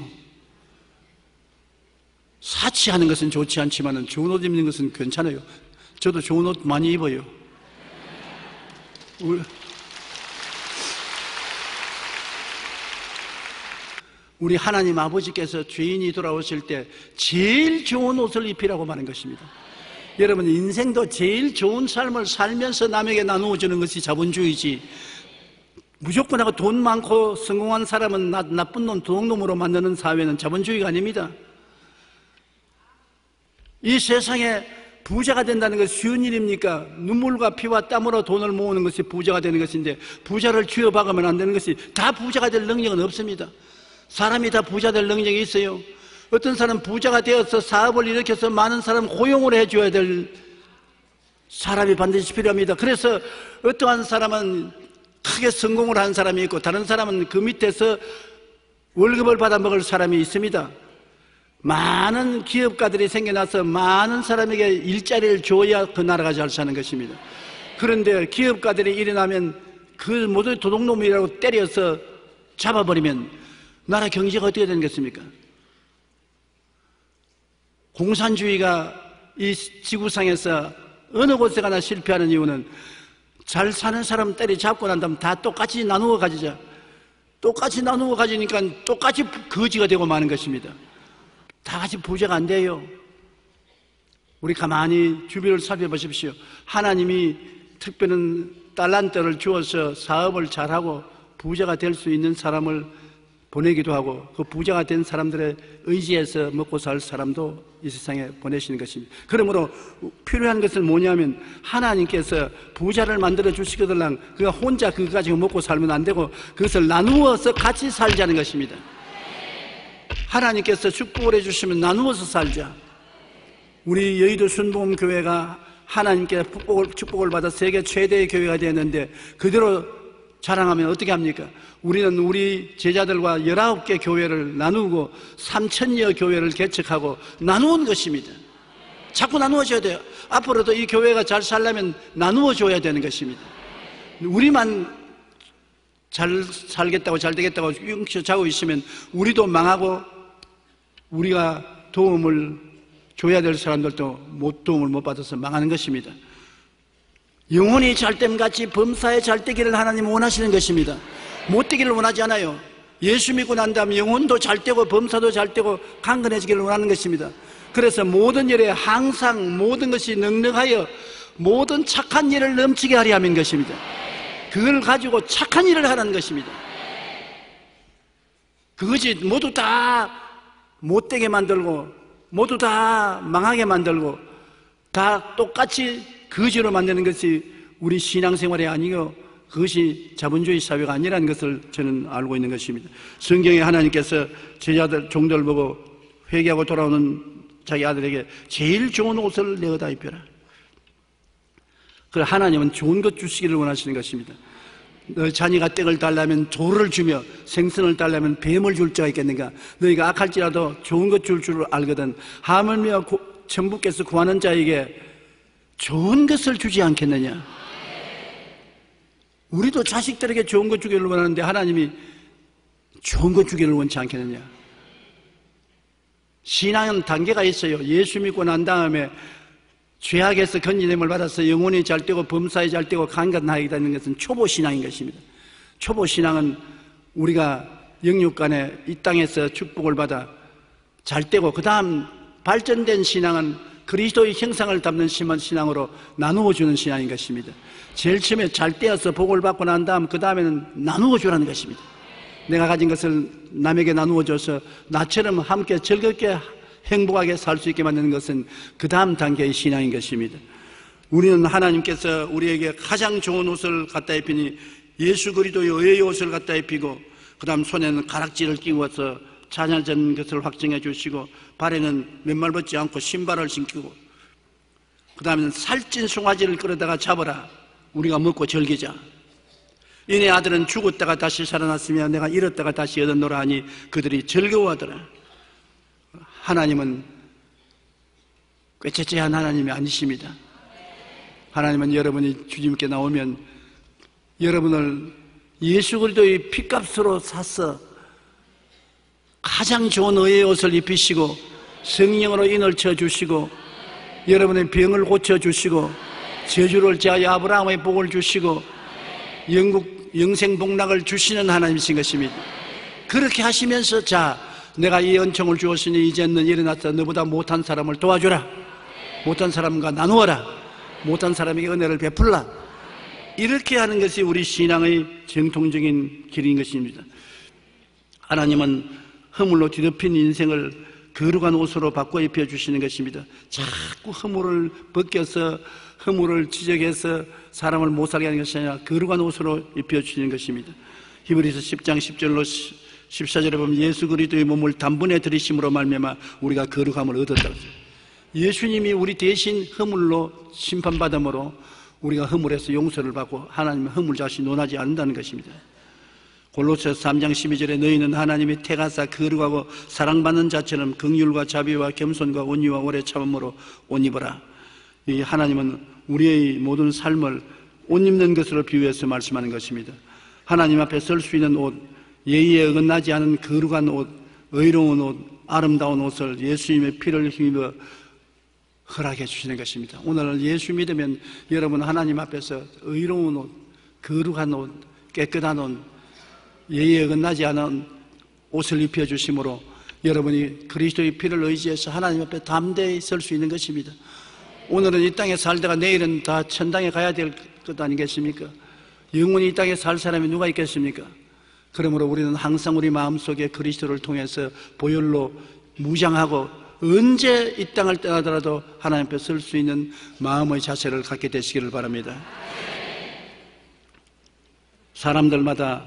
사치하는 것은 좋지 않지만 좋은 옷 입는 것은 괜찮아요. 저도 좋은 옷 많이 입어요. 우리 하나님 아버지께서 죄인이 돌아오실 때 제일 좋은 옷을 입히라고 말한 것입니다. 여러분, 인생도 제일 좋은 삶을 살면서 남에게 나누어 주는 것이 자본주의지, 무조건 하고 돈 많고 성공한 사람은 나쁜 놈, 도둑놈으로 만드는 사회는 자본주의가 아닙니다. 이 세상에 부자가 된다는 것이 쉬운 일입니까? 눈물과 피와 땀으로 돈을 모으는 것이 부자가 되는 것인데, 부자를 쥐어박으면 안 되는 것이, 다 부자가 될 능력은 없습니다. 사람이 다 부자 될 능력이 있어요. 어떤 사람은 부자가 되어서 사업을 일으켜서 많은 사람 고용을 해줘야 될 사람이 반드시 필요합니다. 그래서 어떠한 사람은 크게 성공을 한 사람이 있고, 다른 사람은 그 밑에서 월급을 받아 먹을 사람이 있습니다. 많은 기업가들이 생겨나서 많은 사람에게 일자리를 줘야 그 나라가 잘 사는 것입니다. 그런데 기업가들이 일어나면 그 모두 도둑놈이라고 때려서 잡아버리면 나라 경제가 어떻게 되는 것입니까? 공산주의가 이 지구상에서 어느 곳에 가나 실패하는 이유는 잘 사는 사람 때려잡고 난 다음 다 똑같이 나누어 가지자. 똑같이 나누어 가지니까 똑같이 거지가 되고 마는 것입니다. 다 같이 부자가 안 돼요. 우리 가만히 주변을 살펴보십시오. 하나님이 특별한 달란트를 주어서 사업을 잘하고 부자가 될 수 있는 사람을 보내기도 하고, 그 부자가 된 사람들의 의지에서 먹고 살 사람도 이 세상에 보내시는 것입니다. 그러므로 필요한 것은 뭐냐면, 하나님께서 부자를 만들어 주시거들랑 그가 혼자 그거 가지고 먹고 살면 안 되고 그것을 나누어서 같이 살자는 것입니다. 하나님께서 축복을 해주시면 나누어서 살자. 우리 여의도 순복음교회가 하나님께 축복을 받아 세계 최대의 교회가 되었는데, 그대로 자랑하면 어떻게 합니까? 우리는 우리 제자들과 19개 교회를 나누고 3,000여 교회를 개척하고 나누는 것입니다. 자꾸 나누어줘야 돼요. 앞으로도 이 교회가 잘 살려면 나누어줘야 되는 것입니다. 우리만 잘 살겠다고 잘 되겠다고 융쳐자고 있으면 우리도 망하고, 우리가 도움을 줘야 될 사람들도 도움을 못 받아서 망하는 것입니다. 영혼이 잘됨같이 범사에 잘되기를 하나님은 원하시는 것입니다. 못되기를 원하지 않아요. 예수 믿고 난 다음 영혼도 잘되고 범사도 잘되고 강건해지기를 원하는 것입니다. 그래서 모든 일에 항상 모든 것이 넉넉하여 모든 착한 일을 넘치게 하려 하는 것입니다. 그걸 가지고 착한 일을 하라는 것입니다. 그것이 모두 다 못되게 만들고 모두 다 망하게 만들고 다 똑같이 거지로 만드는 것이 우리 신앙생활이 아니고 그것이 자본주의 사회가 아니라는 것을 저는 알고 있는 것입니다. 성경에 하나님께서 제자들 종들 보고 회개하고 돌아오는 자기 아들에게 제일 좋은 옷을 내어다 입혀라. 그 하나님은 좋은 것 주시기를 원하시는 것입니다. 너 자녀가 떡을 달라면 돌을 주며 생선을 달라면 뱀을 줄 자가 있겠는가? 너희가 악할지라도 좋은 것 줄 줄 알거든. 하물며 천부께서 구하는 자에게 좋은 것을 주지 않겠느냐? 우리도 자식들에게 좋은 것 주기를 원하는데 하나님이 좋은 것 주기를 원치 않겠느냐? 신앙은 단계가 있어요. 예수 믿고 난 다음에 죄악에서 건진함을 받아서 영혼이 잘 되고 범사에 잘 되고 강건하게 되는 것은 초보신앙인 것입니다. 초보신앙은 우리가 영육간에 이 땅에서 축복을 받아 잘 되고 그 다음 발전된 신앙은 그리스도의 형상을 담는 심한 신앙으로 나누어 주는 신앙인 것입니다. 제일 처음에 잘 되어서 복을 받고 난 다음 그 다음에는 나누어 주라는 것입니다. 내가 가진 것을 남에게 나누어 줘서 나처럼 함께 즐겁게 행복하게 살 수 있게 만드는 것은 그 다음 단계의 신앙인 것입니다. 우리는 하나님께서 우리에게 가장 좋은 옷을 갖다 입히니 예수 그리스도의 의의 옷을 갖다 입히고 그 다음 손에는 가락지를 끼워서 찬양하는 것을 확증해 주시고 발에는 맨발 벗지 않고 신발을 신기고 그 다음에는 살찐 송아지를 끌어다가 잡아라 우리가 먹고 즐기자. 이네 아들은 죽었다가 다시 살아났으며 내가 잃었다가 다시 얻었노라 하니 그들이 즐거워하더라. 하나님은 꾀째째한 하나님이 아니십니다. 하나님은 여러분이 주님께 나오면 여러분을 예수 그리스도의 피값으로 사서 가장 좋은 의의 옷을 입히시고 성령으로 인을 쳐주시고 여러분의 병을 고쳐주시고 저주를 제하여 아브라함의 복을 주시고 영생 복락을 주시는 하나님이신 것입니다. 그렇게 하시면서 자 내가 이 은총을 주었으니 이제는 일어나서 너보다 못한 사람을 도와주라. 못한 사람과 나누어라. 못한 사람에게 은혜를 베풀라. 이렇게 하는 것이 우리 신앙의 정통적인 길인 것입니다. 하나님은 허물로 뒤덮인 인생을 거룩한 옷으로 바꿔 입혀주시는 것입니다. 자꾸 허물을 벗겨서 허물을 지적해서 사람을 못 살게 하는 것이 아니라 거룩한 옷으로 입혀주시는 것입니다. 히브리서 10장 10절로 14절에 보면 예수 그리스도의 몸을 단번에 들이심으로 말미암아 우리가 거룩함을 얻었다고 했어요. 예수님이 우리 대신 허물로 심판받음으로 우리가 허물에서 용서를 받고 하나님의 허물 자신 논하지 않는다는 것입니다. 골로새서 3장 12절에 너희는 하나님이 택하사 거룩하고 사랑받는 자처럼 긍휼과 자비와 겸손과 온유와 오래 참음으로 옷 입어라. 이 하나님은 우리의 모든 삶을 옷 입는 것으로 비유해서 말씀하는 것입니다. 하나님 앞에 설 수 있는 옷, 예의에 어긋나지 않은 거룩한 옷, 의로운 옷, 아름다운 옷을 예수님의 피를 힘입어 허락해 주시는 것입니다. 오늘 예수 믿으면 여러분 하나님 앞에서 의로운 옷, 거룩한 옷, 깨끗한 옷, 예의에 어긋나지 않은 옷을 입혀주심으로 여러분이 그리스도의 피를 의지해서 하나님 앞에 담대히 설 수 있는 것입니다. 오늘은 이 땅에 살다가 내일은 다 천당에 가야 될 것 아니겠습니까? 영원히 이 땅에 살 사람이 누가 있겠습니까? 그러므로 우리는 항상 우리 마음속에 그리스도를 통해서 보혈로 무장하고 언제 이 땅을 떠나더라도 하나님 앞에 설 수 있는 마음의 자세를 갖게 되시기를 바랍니다. 사람들마다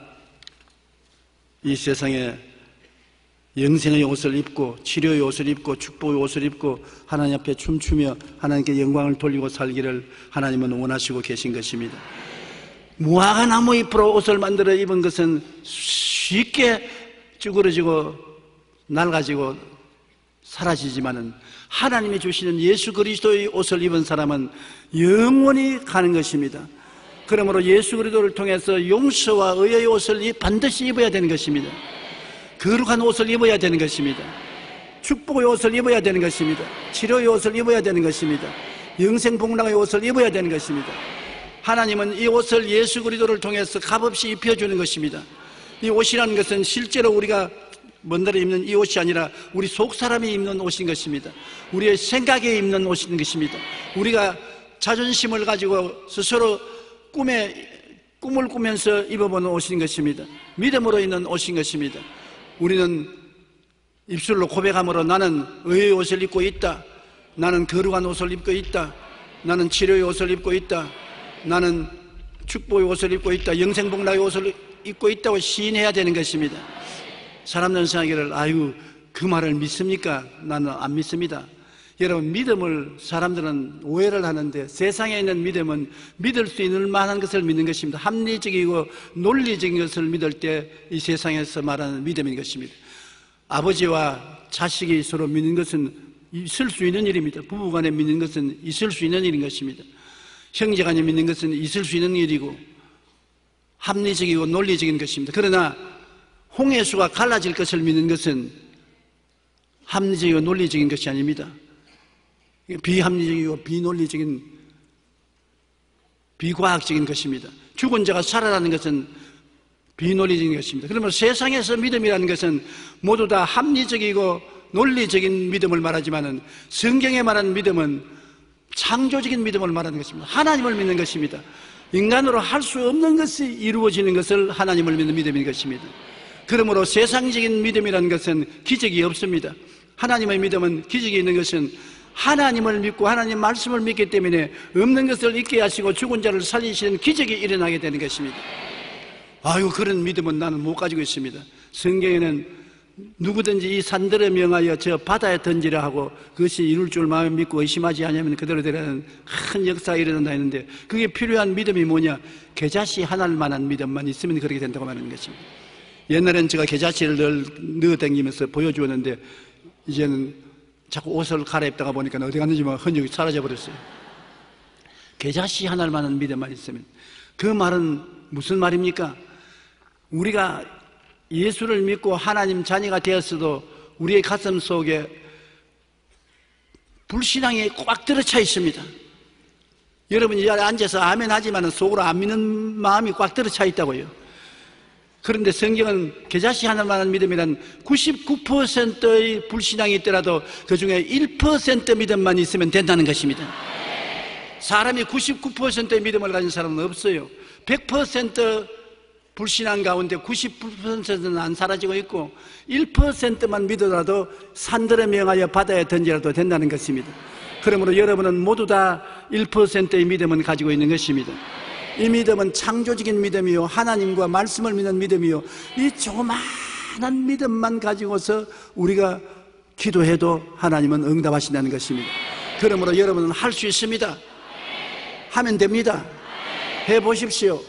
이 세상에 영생의 옷을 입고 치료의 옷을 입고 축복의 옷을 입고 하나님 앞에 춤추며 하나님께 영광을 돌리고 살기를 하나님은 원하시고 계신 것입니다. 무화과 나무 잎으로 옷을 만들어 입은 것은 쉽게 쭈그러지고 낡아지고 사라지지만은 하나님이 주시는 예수 그리스도의 옷을 입은 사람은 영원히 가는 것입니다. 그러므로 예수 그리스도를 통해서 용서와 의의 옷을 반드시 입어야 되는 것입니다. 거룩한 옷을 입어야 되는 것입니다. 축복의 옷을 입어야 되는 것입니다. 치료의 옷을 입어야 되는 것입니다. 영생 복락의 옷을 입어야 되는 것입니다. 하나님은 이 옷을 예수 그리스도를 통해서 값없이 입혀주는 것입니다. 이 옷이라는 것은 실제로 우리가 먼데로 입는 이 옷이 아니라 우리 속 사람이 입는 옷인 것입니다. 우리의 생각에 입는 옷인 것입니다. 우리가 자존심을 가지고 스스로 꿈을 꾸면서 입어보는 옷인 것입니다. 믿음으로 있는 옷인 것입니다. 우리는 입술로 고백함으로 나는 의의 옷을 입고 있다. 나는 거룩한 옷을 입고 있다. 나는 치료의 옷을 입고 있다. 나는 축복의 옷을 입고 있다. 영생복락의 옷을 입고 있다고 시인해야 되는 것입니다. 사람들은 생각하기를 아유 그 말을 믿습니까? 나는 안 믿습니다. 여러분 믿음을 사람들은 오해를 하는데 세상에 있는 믿음은 믿을 수 있는 만한 것을 믿는 것입니다. 합리적이고 논리적인 것을 믿을 때 이 세상에서 말하는 믿음인 것입니다. 아버지와 자식이 서로 믿는 것은 있을 수 있는 일입니다. 부부간에 믿는 것은 있을 수 있는 일인 것입니다. 형제간에 믿는 것은 있을 수 있는 일이고 합리적이고 논리적인 것입니다. 그러나 홍해수가 갈라질 것을 믿는 것은 합리적이고 논리적인 것이 아닙니다. 비합리적이고 비논리적인 비과학적인 것입니다. 죽은 자가 살아나는 것은 비논리적인 것입니다. 그러면 세상에서 믿음이라는 것은 모두 다 합리적이고 논리적인 믿음을 말하지만은 성경에 말하는 믿음은 창조적인 믿음을 말하는 것입니다. 하나님을 믿는 것입니다. 인간으로 할 수 없는 것이 이루어지는 것을 하나님을 믿는 믿음인 것입니다. 그러므로 세상적인 믿음이라는 것은 기적이 없습니다. 하나님의 믿음은 기적이 있는 것은 하나님을 믿고 하나님 말씀을 믿기 때문에 없는 것을 있게 하시고 죽은 자를 살리시는 기적이 일어나게 되는 것입니다. 아유, 그런 믿음은 나는 못 가지고 있습니다. 성경에는 누구든지 이 산들을 명하여 저 바다에 던지라 하고 그것이 이룰 줄 마음에 믿고 의심하지 않으면 그대로 되라는 큰 역사가 일어난다 했는데, 그게 필요한 믿음이 뭐냐? 겨자씨 하나를 만한 믿음만 있으면 그렇게 된다고 말하는 것입니다. 옛날엔 제가 겨자씨를 늘 넣어다니면서 보여주었는데 이제는 자꾸 옷을 갈아입다가 보니까 어디 갔는지 막 흔적이 사라져 버렸어요. 겨자씨 하나를 만한 믿음만 있으면. 그 말은 무슨 말입니까? 우리가 예수를 믿고 하나님 자녀가 되었어도 우리의 가슴 속에 불신앙이 꽉 들어차 있습니다. 여러분 이 자리에 앉아서 아멘 하지만 속으로 안 믿는 마음이 꽉 들어차 있다고요. 그런데 성경은 겨자씨 하나만한 믿음이란 99%의 불신앙이 있더라도 그 중에 1% 믿음만 있으면 된다는 것입니다. 사람이 99%의 믿음을 가진 사람은 없어요. 100% 불신앙 가운데 90%는 안 사라지고 있고 1%만 믿어라도 산들에 명하여 바다에 던지라도 된다는 것입니다. 그러므로 여러분은 모두 다 1%의 믿음은 가지고 있는 것입니다. 이 믿음은 창조적인 믿음이요, 하나님과 말씀을 믿는 믿음이요, 이 조그마한 믿음만 가지고서 우리가 기도해도 하나님은 응답하신다는 것입니다. 그러므로 여러분은 할 수 있습니다. 하면 됩니다. 해보십시오.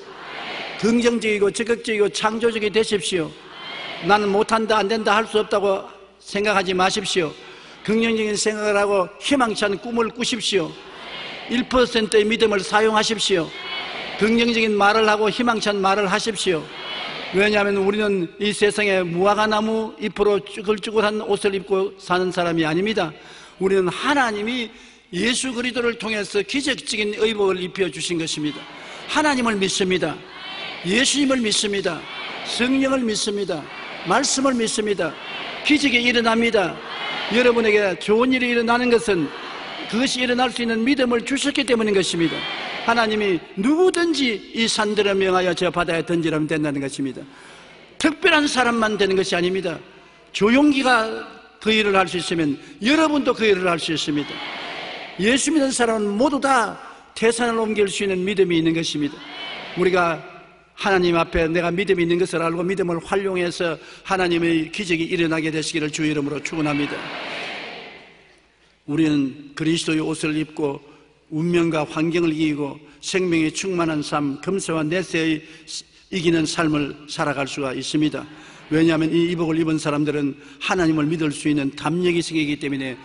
긍정적이고 적극적이고 창조적이 되십시오. 나는 못한다, 안 된다, 할 수 없다고 생각하지 마십시오. 긍정적인 생각을 하고 희망찬 꿈을 꾸십시오. 1%의 믿음을 사용하십시오. 긍정적인 말을 하고 희망찬 말을 하십시오. 왜냐하면 우리는 이 세상에 무화과나무 잎으로 쭈글쭈글한 옷을 입고 사는 사람이 아닙니다. 우리는 하나님이 예수 그리스도를 통해서 기적적인 의복을 입혀주신 것입니다. 하나님을 믿습니다. 예수님을 믿습니다. 성령을 믿습니다. 말씀을 믿습니다. 기적이 일어납니다. 여러분에게 좋은 일이 일어나는 것은 그것이 일어날 수 있는 믿음을 주셨기 때문인 것입니다. 하나님이 누구든지 이 산들을 명하여 저 바다에 던지라면 된다는 것입니다. 특별한 사람만 되는 것이 아닙니다. 조용기가 그 일을 할 수 있으면 여러분도 그 일을 할 수 있습니다. 예수 믿는 사람은 모두 다 태산을 옮길 수 있는 믿음이 있는 것입니다. 우리가 하나님 앞에 내가 믿음이 있는 것을 알고 믿음을 활용해서 하나님의 기적이 일어나게 되시기를 주의 이름으로 축원합니다. 우리는 그리스도의 옷을 입고 운명과 환경을 이기고 생명이 충만한 삶, 금세와 내세의 이기는 삶을 살아갈 수가 있습니다. 왜냐하면 이 이복을 입은 사람들은 하나님을 믿을 수 있는 담력이 생기기 때문에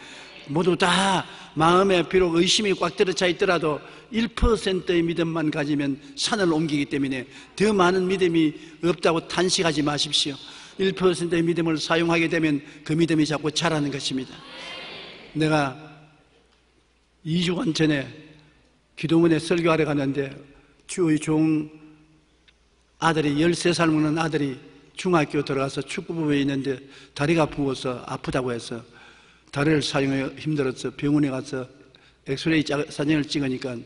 모두 다 마음에 비록 의심이 꽉 들어차 있더라도 1%의 믿음만 가지면 산을 옮기기 때문에 더 많은 믿음이 없다고 탄식하지 마십시오. 1%의 믿음을 사용하게 되면 그 믿음이 자꾸 자라는 것입니다. 내가 2주간 전에 기도문에 설교하러 갔는데 주의 종 아들이 13살 먹는 아들이 중학교 들어가서 축구부에 있는데 다리가 부어서 아프다고 해서 다리를 사용해 힘들어서 병원에 가서 엑스레이 사진을 찍으니까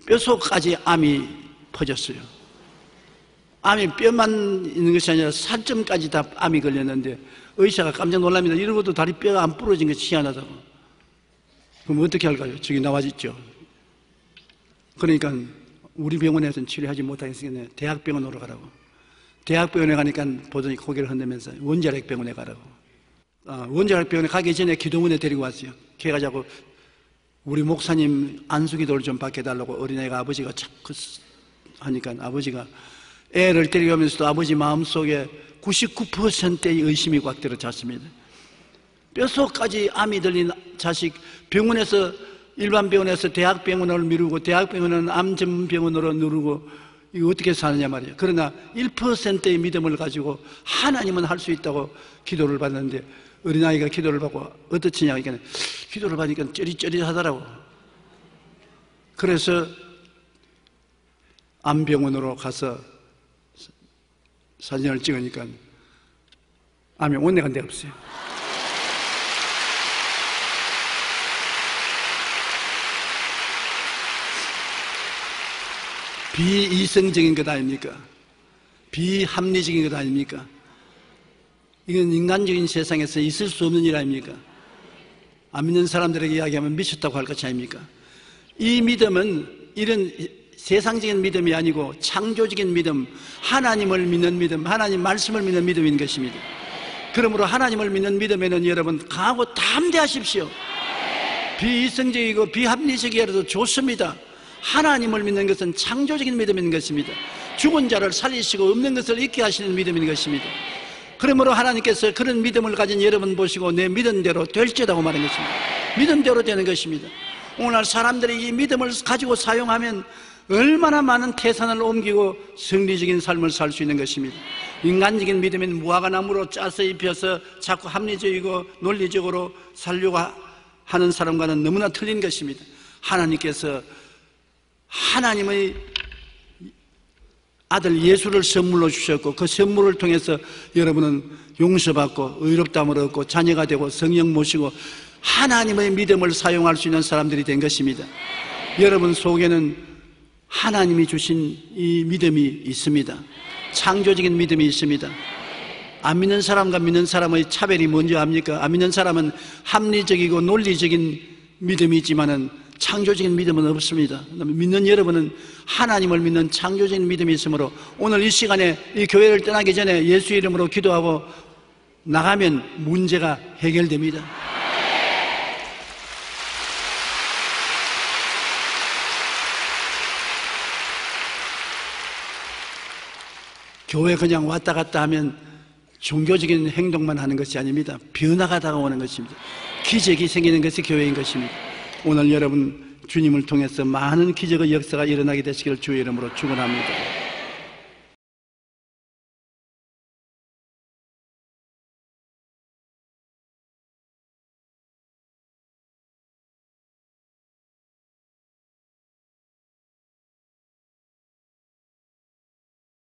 뼛속까지 암이 퍼졌어요. 암이 뼈만 있는 것이 아니라 살점까지 다 암이 걸렸는데 의사가 깜짝 놀랍니다. 이런 것도 다리 뼈가 안 부러진 것이 희한하다고. 그럼 어떻게 할까요? 저기 나와있죠. 그러니까 우리 병원에서는 치료하지 못하겠으니 대학병원으로 가라고. 대학병원에 가니까 보더니 고개를 흔들면서 원자력병원에 가라고. 원자력병원에 가기 전에 기도문에 데리고 왔어요. 걔가자고 우리 목사님 안수기도를 좀 받게 해달라고 어린애가 아버지가 자꾸 하니까 아버지가 애를 데리고 오면서도 아버지 마음속에 99%의 의심이 꽉 들어찼습니다. 뼛속까지 암이 들린 자식, 병원에서 일반 병원에서 대학병원을 미루고 대학병원은 암 전문병원으로 누르고 이거 어떻게 사느냐 말이에요. 그러나 1%의 믿음을 가지고 하나님은 할 수 있다고 기도를 받는데 어린아이가 기도를 받고 어떻지냐 하니까 기도를 받으니까 쩌릿쩌릿하더라고. 그래서 암병원으로 가서 사진을 찍으니까 암이 온내가 데 없어요. 비이성적인 것 아닙니까? 비합리적인 것 아닙니까? 이건 인간적인 세상에서 있을 수 없는 일 아닙니까? 안 믿는 사람들에게 이야기하면 미쳤다고 할 것이 아닙니까? 이 믿음은 이런 세상적인 믿음이 아니고 창조적인 믿음, 하나님을 믿는 믿음, 하나님 말씀을 믿는 믿음인 것입니다. 그러므로 하나님을 믿는 믿음에는 여러분 강하고 담대하십시오. 비이성적이고 비합리적이라도 좋습니다. 하나님을 믿는 것은 창조적인 믿음인 것입니다. 죽은 자를 살리시고 없는 것을 있게 하시는 믿음인 것입니다. 그러므로 하나님께서 그런 믿음을 가진 여러분 보시고 내 믿은 대로 될지라고 말한 것입니다. 믿은 대로 되는 것입니다. 오늘 사람들이 이 믿음을 가지고 사용하면 얼마나 많은 태산을 옮기고 성리적인 삶을 살 수 있는 것입니다. 인간적인 믿음은 무화과나무로 짜서 입혀서 자꾸 합리적이고 논리적으로 살려고 하는 사람과는 너무나 틀린 것입니다. 하나님께서 하나님의 아들 예수를 선물로 주셨고 그 선물을 통해서 여러분은 용서받고 의롭다함을 얻고 자녀가 되고 성령 모시고 하나님의 믿음을 사용할 수 있는 사람들이 된 것입니다. 여러분 속에는 하나님이 주신 이 믿음이 있습니다. 창조적인 믿음이 있습니다. 안 믿는 사람과 믿는 사람의 차별이 뭔지 압니까? 안 믿는 사람은 합리적이고 논리적인 믿음이 있지만은 창조적인 믿음은 없습니다. 믿는 여러분은 하나님을 믿는 창조적인 믿음이 있으므로 오늘 이 시간에 이 교회를 떠나기 전에 예수 이름으로 기도하고 나가면 문제가 해결됩니다. 교회 그냥 왔다 갔다 하면 종교적인 행동만 하는 것이 아닙니다. 변화가 다가오는 것입니다. 기적이 생기는 것이 교회인 것입니다. 오늘 여러분 주님을 통해서 많은 기적의 역사가 일어나게 되시기를 주의 이름으로 축원합니다.